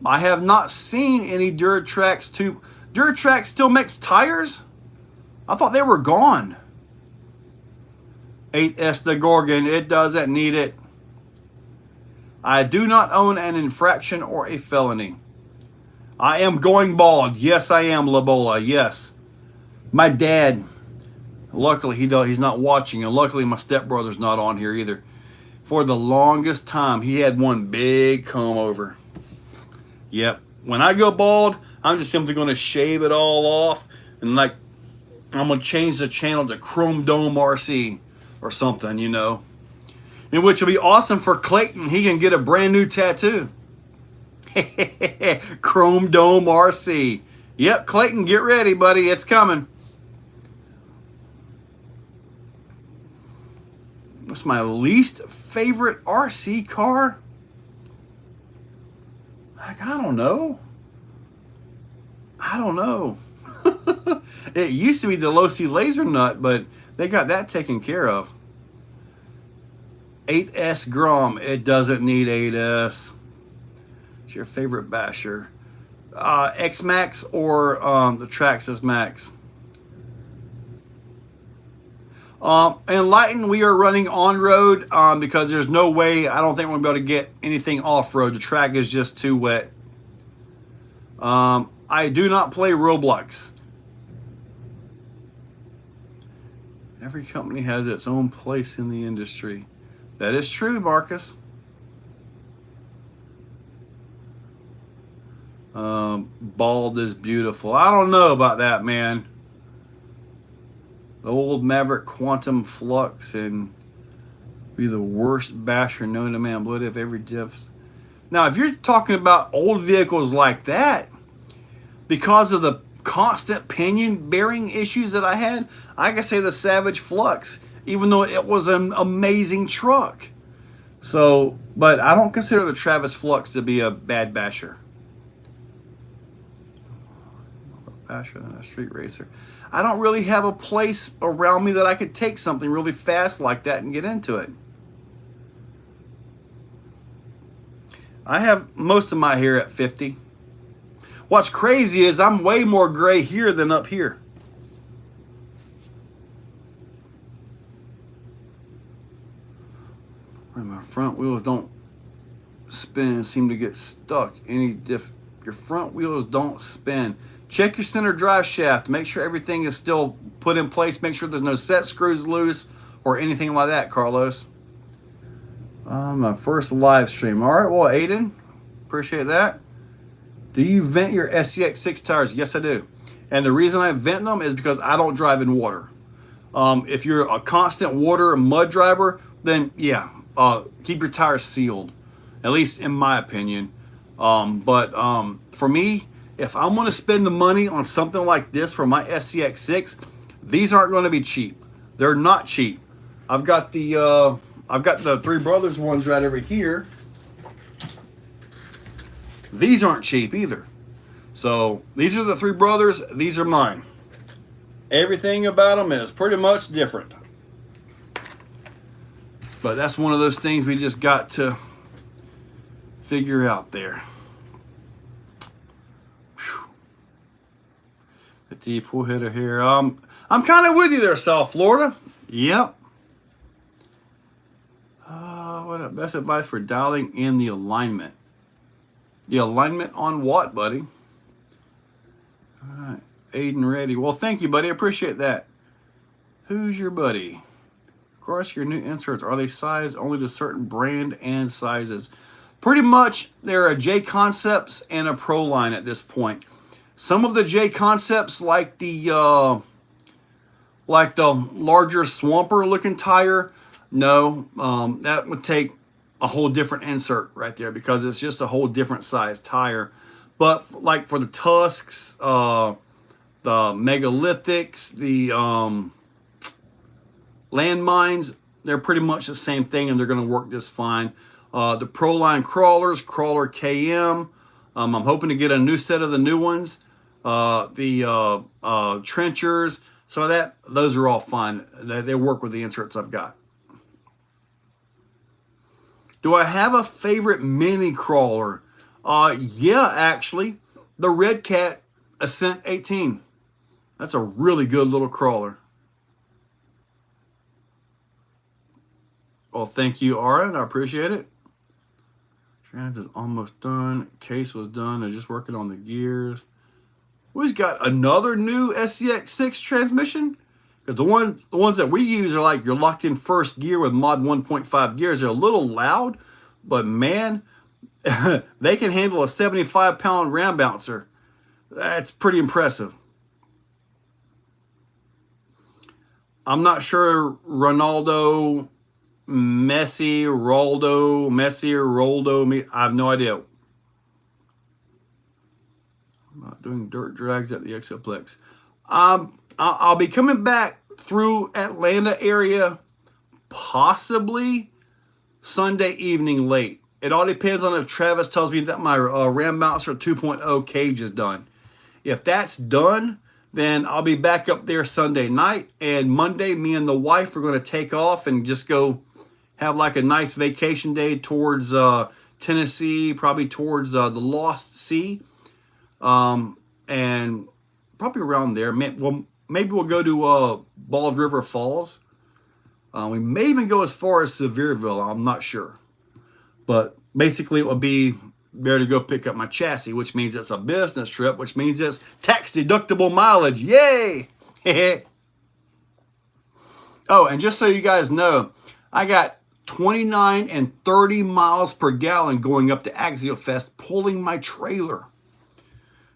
Speaker 1: I have not seen any Duratrax tube. Duratrax still makes tires? I thought they were gone. 8S the Gorgon, it doesn't need it. I do not own an infraction or a felony. I am going bald. Yes, I am, Labola. Yes. My dad, luckily he's not watching, and luckily my stepbrother's not on here either. For the longest time, he had one big comb over. Yep. When I go bald, I'm just simply going to shave it all off, and like I'm going to change the channel to Chrome Dome RC or something, you know. And which will be awesome for Clayton. He can get a brand new tattoo. Chrome Dome RC. Yep, Clayton, get ready, buddy. It's coming. What's my least favorite RC car? Like, I don't know. It used to be the Losi Laser Nut, but they got that taken care of. 8S Grom. It doesn't need 8S. It's your favorite basher. X-Maxx or the Traxxas Max. Enlighten, we are running on-road because there's no way, I don't think we're going to be able to get anything off-road. The track is just too wet. I do not play Roblox. Every company has its own place in the industry. That is true, Marcus. Bald is beautiful. I don't know about that, man. The old Maverick Quantum Flux and be the worst basher known to man. Blood if every diff. Now, if you're talking about old vehicles like that, because of the constant pinion bearing issues that I had, I can say the Savage Flux, even though it was an amazing truck. So, but I don't consider the Travis Flux to be a bad basher. Basher than a street racer. I don't really have a place around me that I could take something really fast like that and get into it. I have most of my hair at 50. What's crazy is I'm way more gray here than up here. And my front wheels don't spin and seem to get stuck. Your front wheels don't spin. Check your center drive shaft. Make sure everything is still put in place. Make sure there's no set screws loose or anything like that, Carlos. My first live stream. All right, well, Aiden, appreciate that. Do you vent your SCX6 tires? Yes, I do. And the reason I vent them is because I don't drive in water. If you're a constant water or mud driver, then yeah, keep your tires sealed, at least in my opinion. For me, if I'm going to spend the money on something like this for my SCX6, these aren't going to be cheap. They're not cheap. I've got the Three Brothers ones right over here. These aren't cheap either. So these are the Three Brothers. These are mine. Everything about them is pretty much different. But that's one of those things we just got to figure out there. The full header here. I'm kind of with you there, South Florida. Yep. What best advice for dialing in the alignment? The alignment on what, buddy? All right, Aiden ready. Well, thank you, buddy. I appreciate that. Who's your buddy? Of course, your new inserts, are they sized only to certain brand and sizes? Pretty much, they're a J Concepts and a Pro line at this point. Some of the J Concepts, like the larger Swamper looking tire, no, that would take a whole different insert right there because it's just a whole different size tire. But like for the Tusks, the Megalithics, the Landmines, they're pretty much the same thing and they're going to work just fine. The Pro line crawlers, Crawler KM, I'm hoping to get a new set of the new ones. The trenchers, so those are all fine. They work with the inserts I've got. Do I have a favorite mini crawler? Yeah, actually, the Red Cat Ascent 18. That's a really good little crawler. Well, thank you, Aaron. I appreciate it. Trans is almost done. Case was done. They're just working on the gears. We've got another new SCX6 transmission. Because the ones that we use are like you're locked in first gear with mod 1.5 gears. They're a little loud, but man, they can handle a 75-pound ram bouncer. That's pretty impressive. I'm not sure Ronaldo, Messi, Roldo, Messi or Roldo. I have no idea. I'm not doing dirt drags at the Exoplex. I'll be coming back through Atlanta area possibly Sunday evening late. It all depends on if Travis tells me that my Ram Bouncer 2.0 cage is done. If that's done, then I'll be back up there Sunday night. And Monday, me and the wife are going to take off and just go have like a nice vacation day towards Tennessee, probably towards the Lost Sea. And probably around there. Maybe we'll go to Bald River Falls. We may even go as far as Sevierville. I'm not sure. But basically it will be there to go pick up my chassis, which means it's a business trip, which means it's tax-deductible mileage. Yay! Oh, and just so you guys know, I got 29 and 30 miles per gallon going up to Axial Fest pulling my trailer.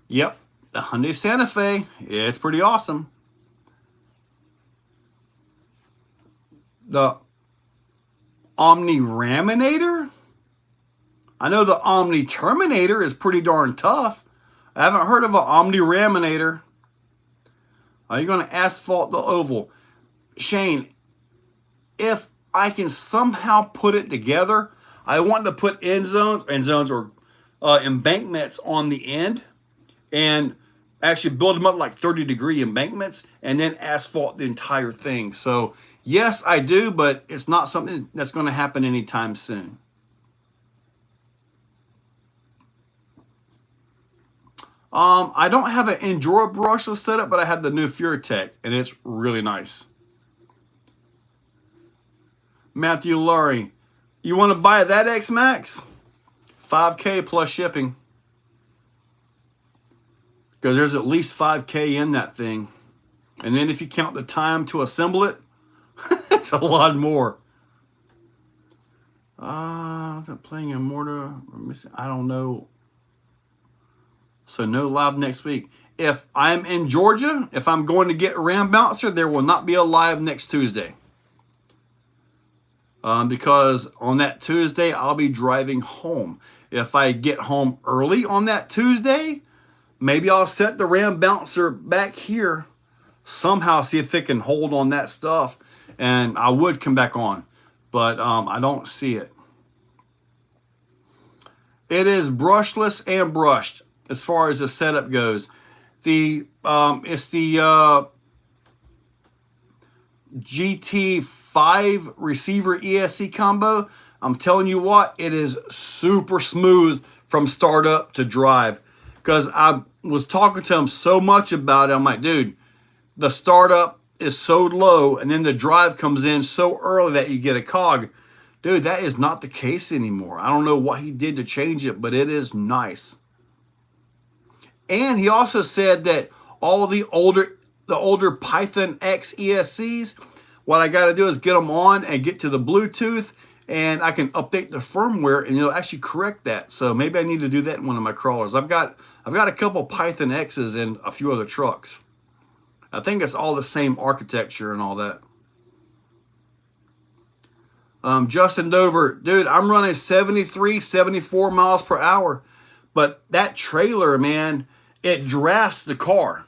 Speaker 1: Yep, the Hyundai Santa Fe. It's pretty awesome. The Omni Raminator? I know the Omni Terminator is pretty darn tough. I haven't heard of an Omni Raminator. Are you going to asphalt the oval? Shane, if I can somehow put it together, I want to put end zones or embankments on the end and actually build them up like 30-degree embankments and then asphalt the entire thing. So yes, I do, but it's not something that's going to happen anytime soon. I don't have an Enduro brushless setup, but I have the new FureTech, and it's really nice. Matthew Lurie, you want to buy that X-Maxx? $5K plus shipping. Because there's at least $5K in that thing. And then if you count the time to assemble it, it's a lot more. Was I playing in Mortar? I don't know. So no live next week. If I'm in Georgia, if I'm going to get Ram Bouncer, there will not be a live next Tuesday. Because on that Tuesday, I'll be driving home. If I get home early on that Tuesday, maybe I'll set the Ram Bouncer back here. Somehow see if it can hold on that stuff. And I would come back on. But I don't see it. It is brushless and brushed as far as the setup goes. It's the GT5 receiver ESC combo. I'm telling you what, it is super smooth from startup to drive. Because I was talking to him so much about it, I'm like, dude, the startup is so low and then the drive comes in so early that you get a cog. Dude, that is not the case anymore. I don't know what he did to change it, but it is nice. And he also said that all the older Python X ESCs, what I got to do is get them on and get to the Bluetooth, and I can update the firmware, and it'll actually correct that. So maybe I need to do that in one of my crawlers. I've got a couple Python X's in a few other trucks. I think it's all the same architecture and all that. Justin Dover, dude, I'm running 73, 74 miles per hour, but that trailer, man, it drafts the car.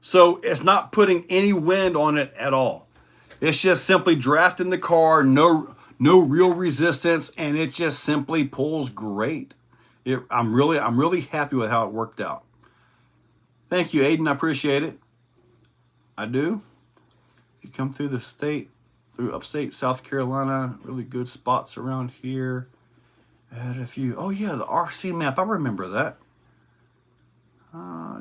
Speaker 1: So it's not putting any wind on it at all. It's just simply drafting the car, no real resistance, and it just simply pulls great. I'm really happy with how it worked out. Thank you, Aiden. I appreciate it. I do. If you come through the state, through upstate South Carolina, really good spots around here. Had a few. Oh yeah, the RC map. I remember that.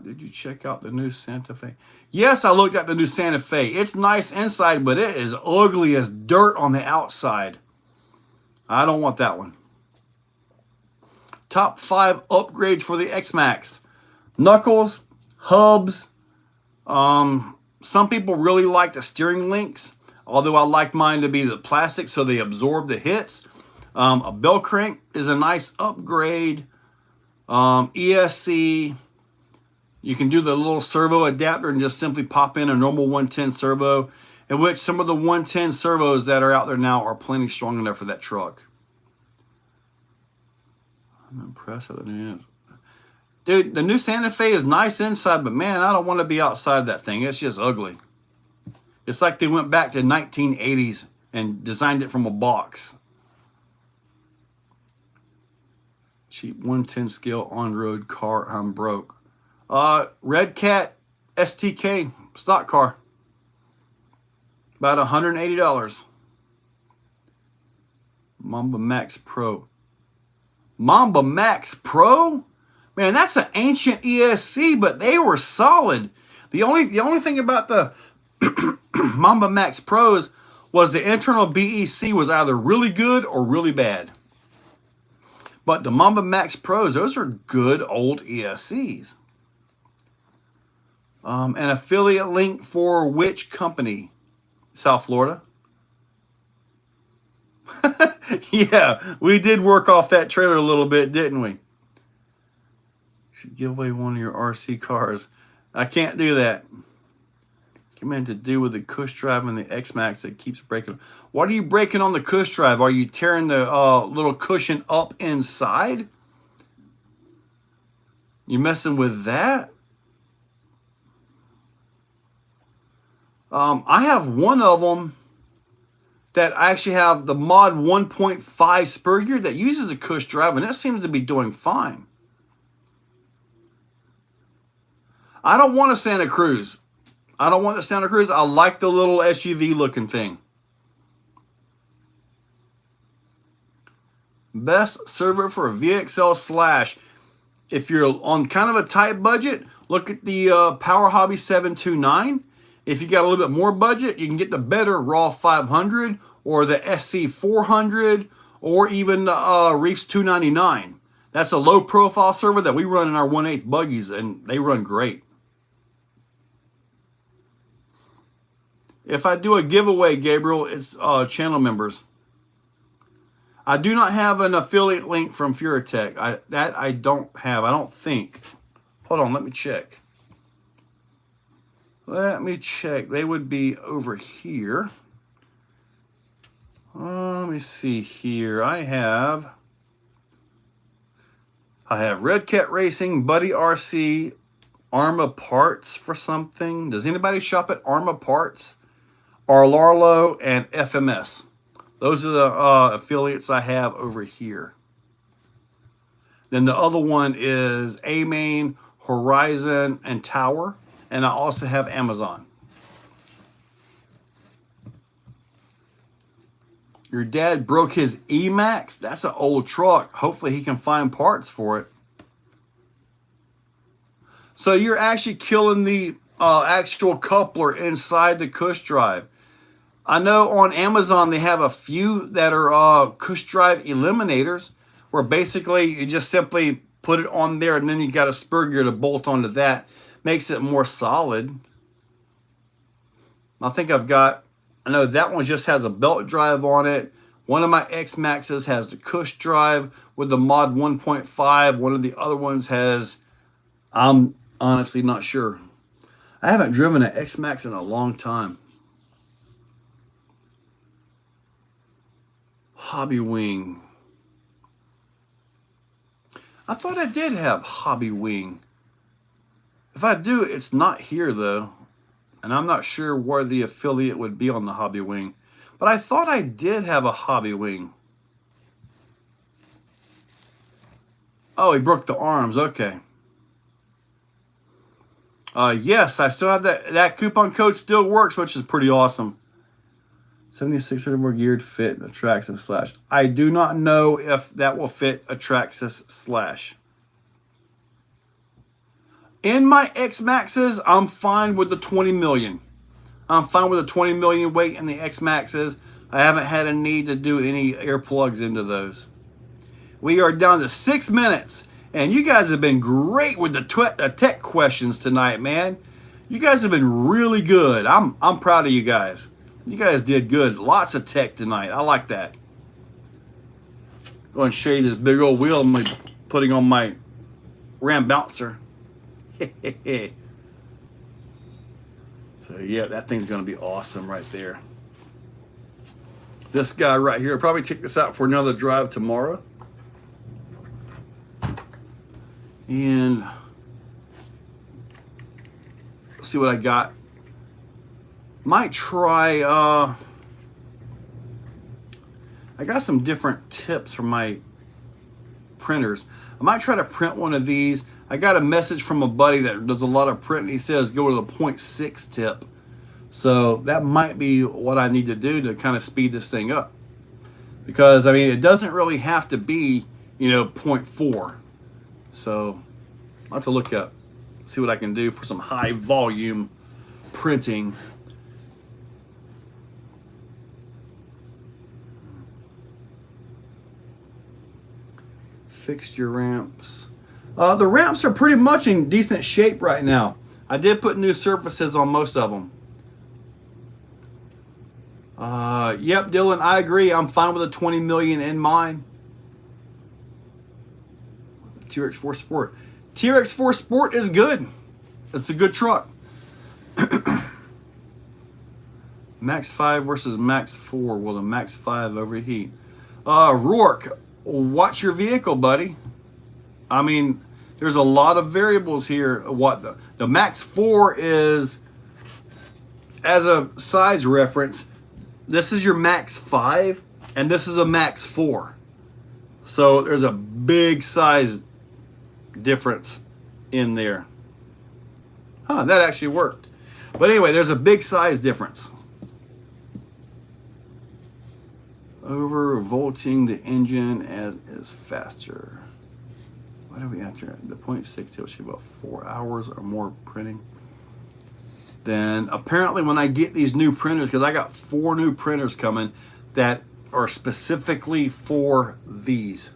Speaker 1: Did you check out the new Santa Fe? Yes, I looked at the new Santa Fe. It's nice inside, but it is ugly as dirt on the outside. I don't want that one. top 5 upgrades for the X-Maxx. Knuckles, hubs. Some people really like the steering links, although I like mine to be the plastic so they absorb the hits. A bell crank is a nice upgrade. ESC. You can do the little servo adapter and just simply pop in a normal 110 servo, in which some of the 110 servos that are out there now are plenty strong enough for that truck. I'm impressed with it. Dude, the new Santa Fe is nice inside, but man, I don't want to be outside that thing. It's just ugly. It's like they went back to 1980s and designed it from a box. Cheap 110 scale on-road car, I'm broke. Red Cat STK stock car. About $180. Mamba Max Pro. Mamba Max Pro? Man, that's an ancient ESC, but they were solid. The only thing about the Mamba Max Pros was the internal BEC was either really good or really bad. But the Mamba Max Pros, those are good old ESCs. An affiliate link for which company? South Florida. Yeah, we did work off that trailer a little bit, didn't we? Should give away one of your RC cars. I can't do that. Come in to do with the cush drive and the X-Maxx that keeps breaking. What are you breaking on the cush drive? Are you tearing the little cushion up inside? You messing with that? I have one of them that I actually have the mod 1.5 spur gear that uses the cush drive, and it seems to be doing fine. I don't want a Santa Cruz. I don't want the Santa Cruz. I like the little SUV looking thing. Best server for a VXL Slash. If you're on kind of a tight budget, look at the Power Hobby 729. If you got a little bit more budget, you can get the better Raw 500 or the SC 400 or even the Reefs 299. That's a low profile server that we run in our 1/8 buggies, and they run great. If I do a giveaway, Gabriel, it's channel members. I do not have an affiliate link from Furatech. I don't have. I don't think. Hold on, let me check. Let me check. They would be over here. Let me see here. I have Red Cat Racing, Buddy RC, Arma Parts for something. Does anybody shop at Arma Parts? Arlarlo and FMS. Those are the affiliates I have over here. Then the other one is A-Main, Horizon, and Tower. And I also have Amazon. Your dad broke his E-Maxx? That's an old truck. Hopefully he can find parts for it. So you're actually killing the actual coupler inside the cush drive. I know on Amazon they have a few that are cush drive eliminators, where basically you just simply put it on there and then you got a spur gear to bolt onto that. Makes it more solid. I think I know that one just has a belt drive on it. One of my X-Maxxes has the cush drive with the mod 1.5. One of the other ones has, I'm honestly not sure. I haven't driven an X-Maxx in a long time. Hobby Wing. I thought I did have Hobby Wing. If I do, it's not here though. And I'm not sure where the affiliate would be on the Hobby Wing. But I thought I did have a Hobby Wing. Oh, he broke the arms. Okay. Yes, I still have that. That coupon code still works, which is pretty awesome. 7600 more geared fit the Traxxas Slash. I do not know if that will fit a Traxxas Slash. In my X-Maxxes, I'm fine with the 20 million. I'm fine with the 20 million weight in the X-Maxxes. I haven't had a need to do any air plugs into those. We are down to 6 minutes. And you guys have been great with the tech questions tonight, man. You guys have been really good. I'm proud of you guys. You guys did good. Lots of tech tonight. I like that. Go and show you this big old wheel I'm putting on my Ram bouncer. So yeah, that thing's gonna be awesome right there. This guy right here, I'll probably take this out for another drive tomorrow. And let's see what I got. Might try, I got some different tips from my printers. I might try to print one of these. I got a message from a buddy that does a lot of printing. He says go to the 0.6 tip. So that might be what I need to do to kind of speed this thing up. Because, I mean, it doesn't really have to be, you know, 0.4. So I'll have to look up, see what I can do for some high volume printing. Fixture ramps. The ramps are pretty much in decent shape right now. I did put new surfaces on most of them. Yep, Dylan, I agree. I'm fine with a 20 million in mine. TRX4 Sport. TRX4 Sport is good. It's a good truck. Max 5 versus Max 4. Will the Max 5 overheat? Rourke, watch your vehicle, buddy. I mean, there's a lot of variables here. What the Max 4 is, as a size reference, this is your Max 5 and this is a Max 4. So there's a big size difference in there. Huh, that actually worked. But anyway, there's a big size difference. Overvolting the engine as is faster. What are we after? The 0.6 till should be about 4 hours or more printing. Then apparently when I get these new printers, because I got 4 new printers coming that are specifically for these.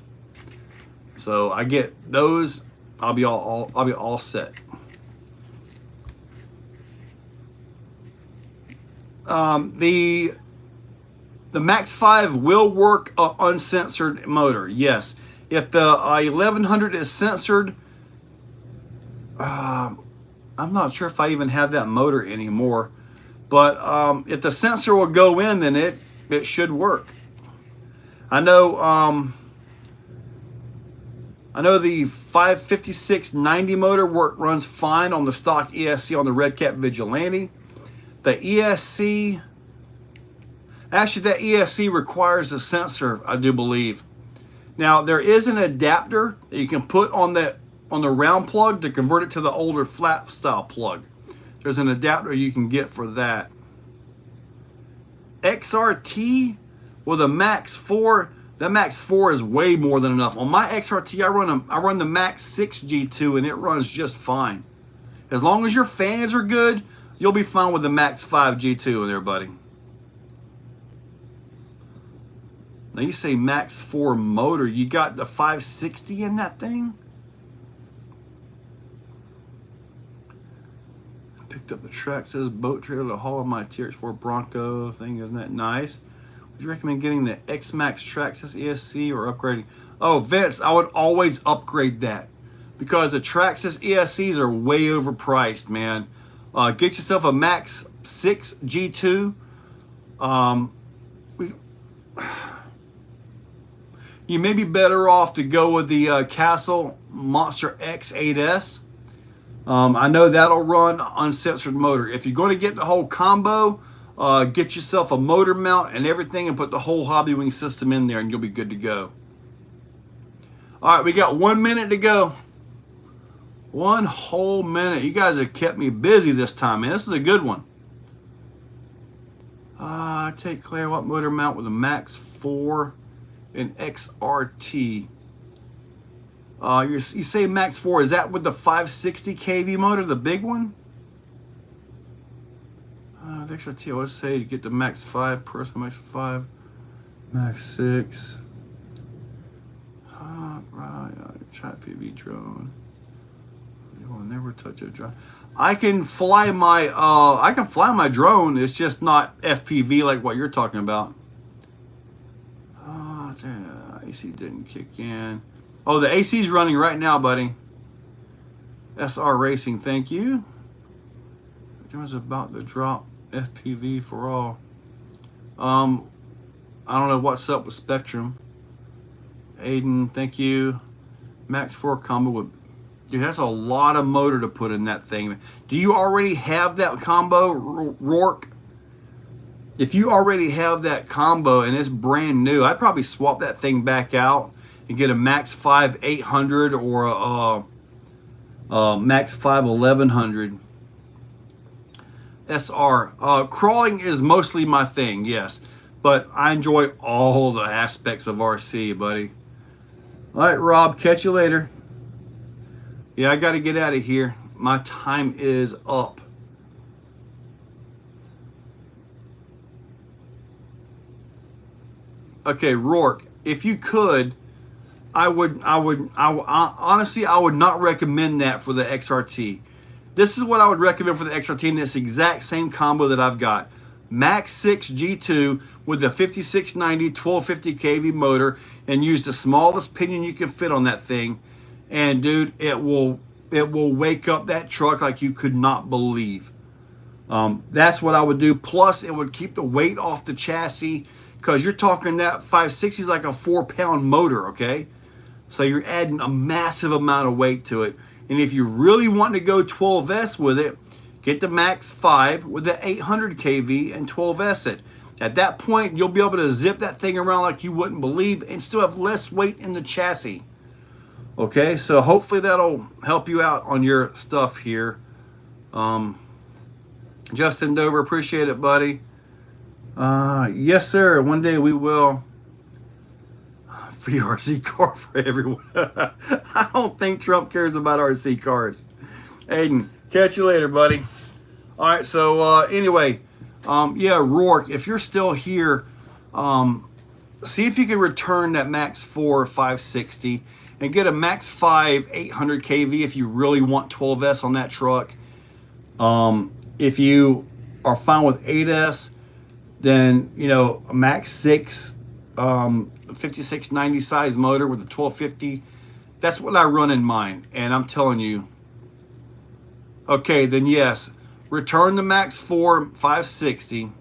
Speaker 1: So I get those, I'll be all set. The Max 5 will work uncensored motor, yes. If the 1100 is censored, I'm not sure if I even have that motor anymore. But if the sensor will go in, then it should work. I know the 55690 motor runs fine on the stock ESC on the Red Cat Vigilante. The ESC, actually that ESC requires a sensor, I do believe. Now there is an adapter that you can put on the round plug to convert it to the older flat style plug. There's an adapter you can get for that. XRT with a Max 4, that Max 4 is way more than enough. On my XRT, I run the Max 6 G2 and it runs just fine. As long as your fans are good, you'll be fine with the Max 5 G2 in there, buddy. Now you say Max 4 motor, you got the 560 in that thing? I picked up the Traxxas boat trailer to haul my TRX4 Bronco thing. Isn't that nice? Would you recommend getting the X-Maxx Traxxas ESC or upgrading? Oh, Vince, I would always upgrade that because the Traxxas ESCs are way overpriced, man. Get yourself a Max 6 G2. You may be better off to go with the Castle Monster X8S. I know that'll run uncensored motor. If you're going to get the whole combo, get yourself a motor mount and everything and put the whole Hobby Wing system in there and you'll be good to go. All right, we got 1 minute to go. 1 whole minute. You guys have kept me busy this time, man. This is a good one. I take Claire, what motor mount with a Max 4 and XRT? You say Max 4, is that with the 560 kV motor, the big one? The XRT, let's say to get the Max 5, personal Max 5, Max 6. Chat PV drone. You will never touch a drone. I can fly my drone. It's just not FPV like what you're talking about. Oh, damn, AC didn't kick in. Oh, the AC's running right now, buddy. SR Racing, thank you. It was about to drop FPV for all. I don't know what's up with Spectrum. Aiden, thank you. Max 4 combo with, dude, that's a lot of motor to put in that thing. Do you already have that combo, Rourke? If you already have that combo and it's brand new, I'd probably swap that thing back out and get a Max 5 800 or a Max 5 1100. SR. Crawling is mostly my thing, yes. But I enjoy all the aspects of RC, buddy. All right, Rob, catch you later. Yeah, I got to get out of here. My time is up. Okay, Rourke, if you could, honestly, I would not recommend that for the XRT. This is what I would recommend for the XRT in this exact same combo that I've got. Max 6 G2 with the 5690 1250 kV motor, and use the smallest pinion you can fit on that thing. And dude, it will wake up that truck like you could not believe. That's what I would do. Plus, it would keep the weight off the chassis, because you're talking that 560 is like a 4-pound motor, okay? So you're adding a massive amount of weight to it. And if you really want to go 12S with it, get the Max 5 with the 800 kV and 12S it. At that point, you'll be able to zip that thing around like you wouldn't believe and still have less weight in the chassis. Okay, so hopefully that'll help you out on your stuff here. Justin Dover, appreciate it, buddy. Yes, sir. One day we will. Free RC car for everyone. I don't think Trump cares about RC cars. Aiden, catch you later, buddy. All right, so anyway, yeah, Rourke, if you're still here, see if you can return that Max 4 560 and get a Max 5 800 kV if you really want 12S on that truck. If you are fine with 8S, then, you know, a Max 6 5690 size motor with a 1250. That's what I run in mine, and I'm telling you. Okay, then yes, return the Max 4 560.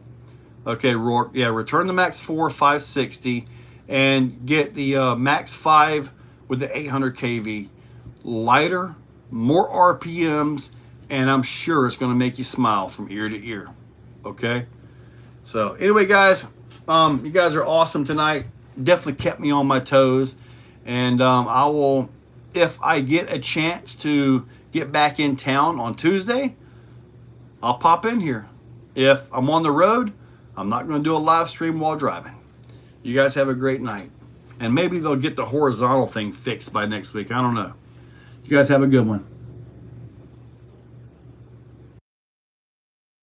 Speaker 1: Okay, Rourke, yeah, return the Max 4 560 and get the Max 5 with the 800 kV. Lighter, more RPMs, and I'm sure it's going to make you smile from ear to ear. Okay? So anyway, guys, you guys are awesome tonight. Definitely kept me on my toes. And I will, if I get a chance to get back in town on Tuesday, I'll pop in here. If I'm on the road, I'm not going to do a live stream while driving. You guys have a great night. And maybe they'll get the horizontal thing fixed by next week. I don't know. You guys have a good one.